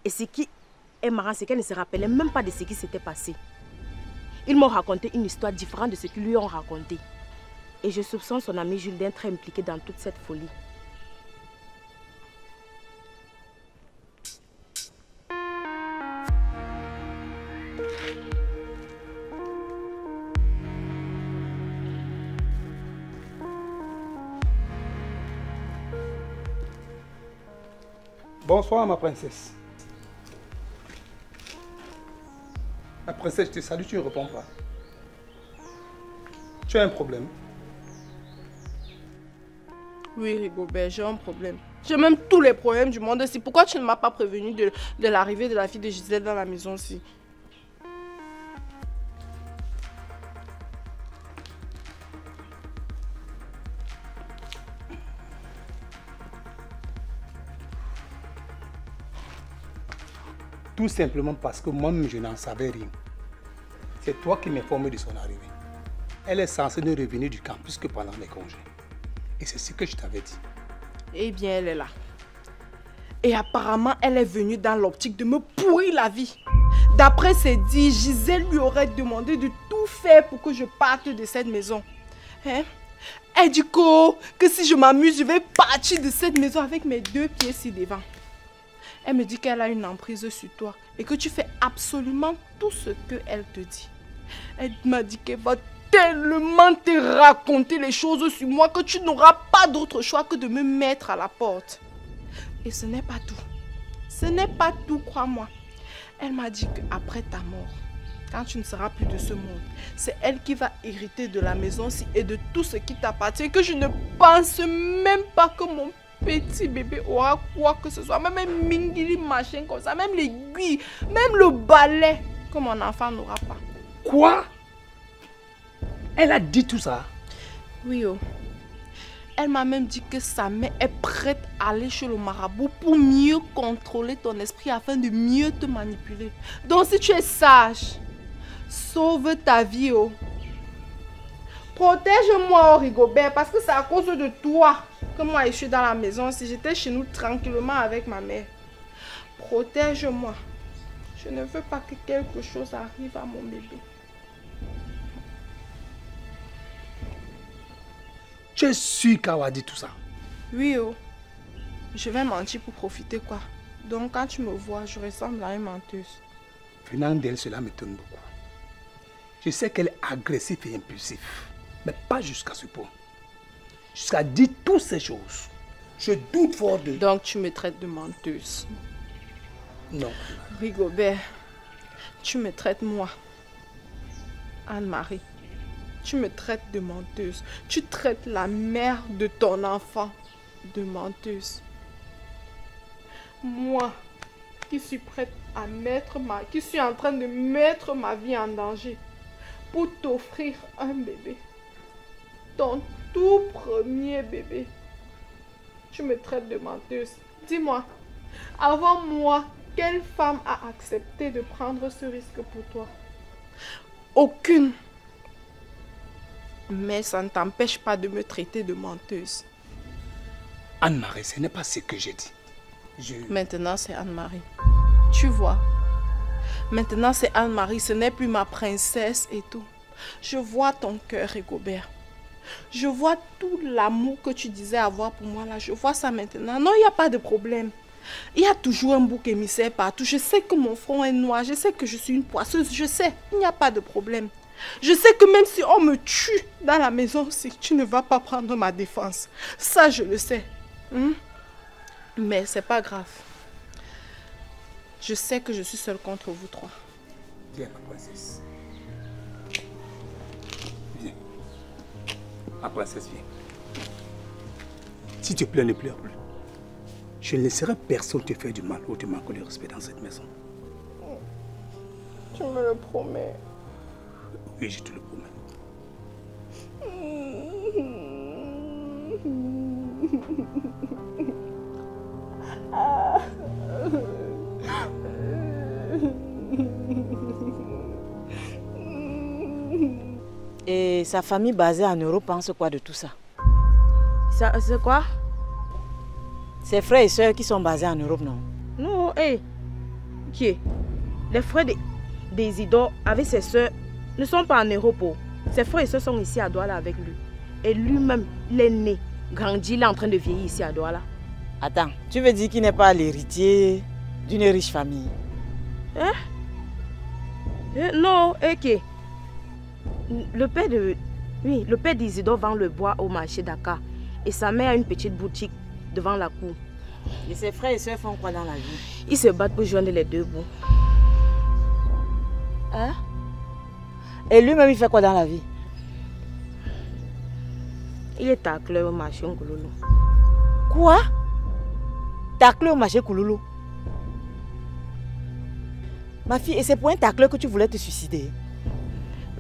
Et ce qui est marrant, c'est qu'elle ne se rappelait même pas de ce qui s'était passé. Ils m'ont raconté une histoire différente de ce qu'ils lui ont raconté. Et je soupçonne son ami Jules d'être impliqué dans toute cette folie. Bonsoir ma princesse. La princesse, je te salue, tu ne réponds pas. Tu as un problème? Oui, Rigobert, j'ai un problème. J'ai même tous les problèmes du monde aussi. Pourquoi tu ne m'as pas prévenu de l'arrivée de la fille de Gisèle dans la maison aussi? Tout simplement parce que moi-même, je n'en savais rien. C'est toi qui m'informes de son arrivée. Elle est censée ne revenir du camp plus que pendant mes congés. Et c'est ce que je t'avais dit. Eh bien, elle est là. Et apparemment, elle est venue dans l'optique de me pourrir la vie. D'après ses dires, Gisèle lui aurait demandé de tout faire pour que je parte de cette maison. Hein? Elle dit que si je m'amuse, je vais partir de cette maison avec mes 2 pieds ci devant. Elle me dit qu'elle a une emprise sur toi et que tu fais absolument tout ce qu'elle te dit. Elle m'a dit qu'elle va tellement te raconter les choses sur moi que tu n'auras pas d'autre choix que de me mettre à la porte. Et ce n'est pas tout. Ce n'est pas tout, crois-moi. Elle m'a dit qu'après ta mort, quand tu ne seras plus de ce monde, c'est elle qui va hériter de la maison-ci et de tout ce qui t'appartient, que je ne pense même pas que mon petit bébé aura quoi que ce soit, même un mingili machin comme ça, même l'aiguille, même le balai que mon enfant n'aura pas. Quoi? Elle a dit tout ça? Oui, oh. Elle m'a même dit que sa mère est prête à aller chez le marabout pour mieux contrôler ton esprit afin de mieux te manipuler. Donc si tu es sage, sauve ta vie, oh. Protège-moi, oh, Rigobert, parce que c'est à cause de toi que moi je suis dans la maison. Si j'étais chez nous tranquillement avec ma mère, protège-moi. Je ne veux pas que quelque chose arrive à mon bébé. Tu es sûr qu'elle a dit tout ça? Oui, oh. Je vais mentir pour profiter, quoi. Donc quand tu me vois, je ressemble à une menteuse. Venant d'elle, cela m'étonne beaucoup. Je sais qu'elle est agressive et impulsive, mais pas jusqu'à ce point. Jusqu'à dire toutes ces choses. Je doute fort de... Donc tu me traites de menteuse? Non. Rigobert, tu me traites moi, Anne-Marie. Tu me traites de menteuse. Tu traites la mère de ton enfant de menteuse. Moi, qui suis prête à qui suis en train de mettre ma vie en danger pour t'offrir un bébé. Ton tout premier bébé. Tu me traites de menteuse. Dis-moi, avant moi, quelle femme a accepté de prendre ce risque pour toi? Aucune. Mais ça ne t'empêche pas de me traiter de menteuse. Anne-Marie, ce n'est pas ce que j'ai dit. Maintenant, c'est Anne-Marie. Tu vois. Maintenant, c'est Anne-Marie. Ce n'est plus ma princesse et tout. Je vois ton cœur, Rigobert. Je vois tout l'amour que tu disais avoir pour moi là. Je vois ça maintenant. Non, il n'y a pas de problème. Il y a toujours un bouc émissaire partout. Je sais que mon front est noir. Je sais que je suis une poisseuse. Je sais. Il n'y a pas de problème. Je sais que même si on me tue dans la maison, c'est que tu ne vas pas prendre ma défense. Ça, je le sais. Mais c'est pas grave. Je sais que je suis seule contre vous trois. Viens, ma princesse. Viens. Ma princesse, viens. S'il te plaît, ne pleure plus. Je ne laisserai personne te faire du mal ou te manquer de respect dans cette maison. Tu me le promets? Oui, je te le promets. Et sa famille basée en Europe pense quoi de tout ça? C'est quoi? Ses frères et sœurs qui sont basés en Europe, non? Non, hé. Qui est? Les frères d'Isidore avec ses sœurs ne sont pas en Europe. Ses frères et sœurs sont ici à Douala avec lui. Et lui-même, il est né, grandi, il est en train de vieillir ici à Douala. Attends, tu veux dire qu'il n'est pas l'héritier d'une riche famille? Hein? Non, ok. Le père d'Isidore vend le bois au marché Dakar. Et sa mère a une petite boutique devant la cour. Et ses frères et sœurs font quoi dans la vie? Ils se battent pour joindre les deux bouts. Hein? Et lui-même, il fait quoi dans la vie? Il est tacleur au marché Kouloulou. Quoi? Tacleur au marché Kouloulou? Ma fille, et c'est pour un tacleur que tu voulais te suicider?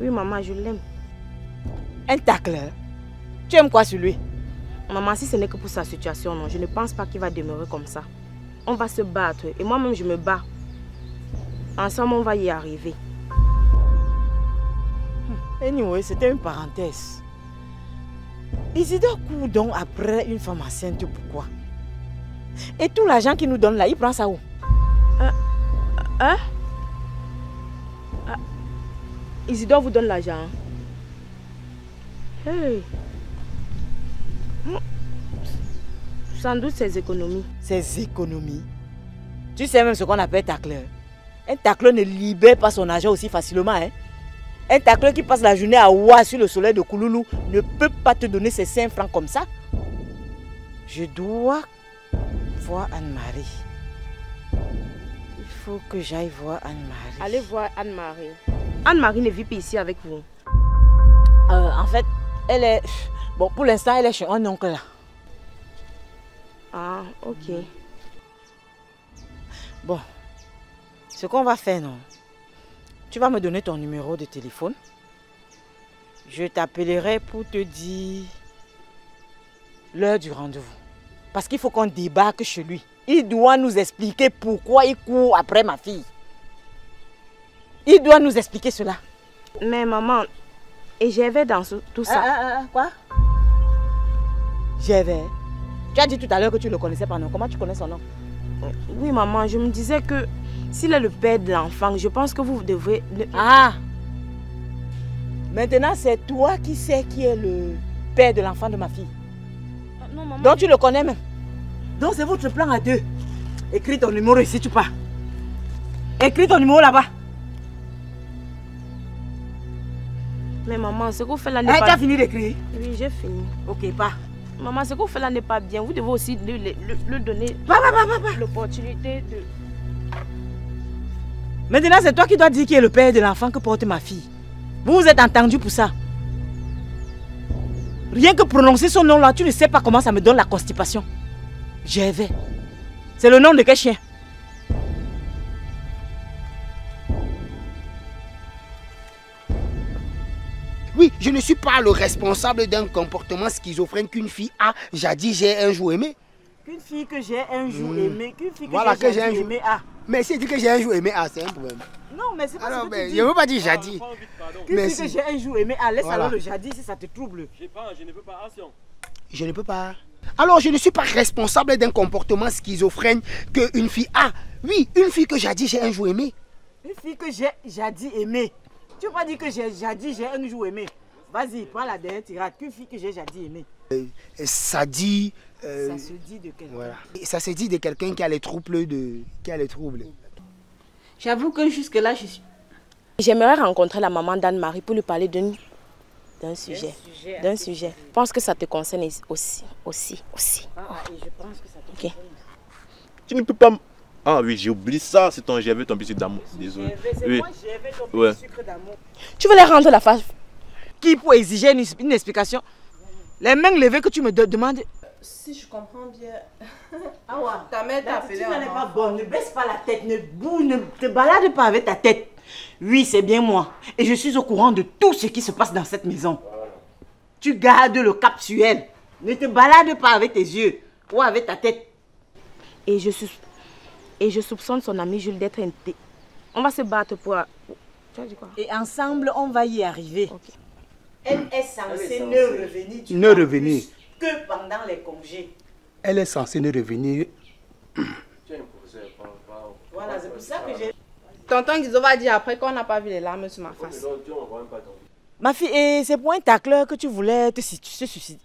Oui, maman, je l'aime. Un tacleur? Tu aimes quoi sur lui? Maman, si ce n'est que pour sa situation, non, je ne pense pas qu'il va demeurer comme ça. On va se battre et moi-même je me bats. Ensemble, on va y arriver. Anyway, c'était une parenthèse. Isidore court donc après une femme enceinte, pourquoi? Et tout l'argent qu'il nous donne là, il prend ça où? Isidore vous donne l'argent. Hey. Sans doute ses économies. Ses économies? Tu sais même ce qu'on appelle tacleur. Un tacleur ne libère pas son argent aussi facilement. Hein? Un tacleur qui passe la journée à Ouah sur le soleil de Kouloulou ne peut pas te donner ses 5 francs comme ça. Je dois voir Anne-Marie. Il faut que j'aille voir Anne-Marie. Allez voir Anne-Marie. Anne-Marie ne vit pas ici avec vous. En fait, elle est... Bon, pour l'instant, elle est chez un oncle là. Ah, ok. Bon, ce qu'on va faire, non? Tu vas me donner ton numéro de téléphone. Je t'appellerai pour te dire l'heure du rendez-vous. Parce qu'il faut qu'on débarque chez lui. Il doit nous expliquer pourquoi il court après ma fille. Il doit nous expliquer cela. Mais maman, et j'avais dans tout ça. Quoi? J'avais. Tu as dit tout à l'heure que tu le connaissais par nom. Comment tu connais son nom? Oui, maman, je me disais que s'il est le père de l'enfant, je pense que vous devrez... Ah! Maintenant, c'est toi qui sais qui est le père de l'enfant de ma fille. Non, maman. Donc tu le connais même. Donc c'est votre plan à deux. Écris ton numéro ici, tu pars. Écris ton numéro là-bas. Mais maman, ce que vous faites là n'est pas... Tu as fini d'écrire? Oui, j'ai fini. Ok, pas. Maman, ce que vous faites là n'est pas bien. Vous devez aussi lui donner l'opportunité de... Maintenant, c'est toi qui dois dire qui est le père de l'enfant que porte ma fille. Vous vous êtes entendu pour ça. Rien que prononcer son nom là, tu ne sais pas comment ça me donne la constipation. J'avais. C'est le nom de quel chien? Oui, je ne suis pas le responsable d'un comportement schizophrène qu'une fille a jadis j'ai un jour aimé. Qu'une fille que j'ai un jour aimé, qu'une fille que voilà, j'ai un jour aimé a. Mais si elle dit que j'ai un jour aimé a, c'est un problème. Non, mais c'est pas ce que tu dis. Je ne veux pas dire jadis. Qu'une fille que j'ai un jour aimé a, laisse alors le jadis si ça te trouble. Je ne peux pas, action. Je ne peux pas. Alors, je ne suis pas responsable d'un comportement schizophrène qu'une fille a. Oui, une fille que jadis j'ai un jour aimé. Une fille que j'ai jadis aimé. Tu peux pas dire que jadis j'ai un jour aimé. Vas-y, prends la dernière tirade. Qu'une fille que j'ai jadis aimé. Ça dit... ça se dit de quelqu'un. Voilà. Ça se dit de quelqu'un qui a les troubles J'avoue que jusque-là, je suis... J'aimerais rencontrer la maman d'Anne-Marie pour lui parler d'un sujet. D'un sujet. Je pense que ça te concerne aussi. Ah, et je pense que ça te concerne. Tu ne peux pas... Ah oui, j'ai oublié ça, c'est ton GV, ton biscuit d'amour. Désolé. C'est oui. moi, GV, ton petit sucre d'amour. Tu veux les rendre la face? Qui pour exiger une explication? Les mains levées que tu me demandes... Si je comprends bien... Ah ouais. Ta mère t'a appelé Tu n'es pas bonne, ne baisse pas la tête, ne te balade pas avec ta tête. Oui, c'est bien moi. Et je suis au courant de tout ce qui se passe dans cette maison. Tu gardes le cap sur elle. Ne te balade pas avec tes yeux ou avec ta tête. Et je soupçonne son ami Jules d'être On va se battre pour... Tu as dit quoi? Et ensemble, on va y arriver. Okay. Elle est censée ne revenir que pendant les congés. Elle est censée ne revenir. Voilà, c'est pour ça que j'ai... Tonton Guizo va dire après qu'on n'a pas vu les larmes sur ma face. Ma fille, et c'est pour un tacleur que tu voulais te suicider.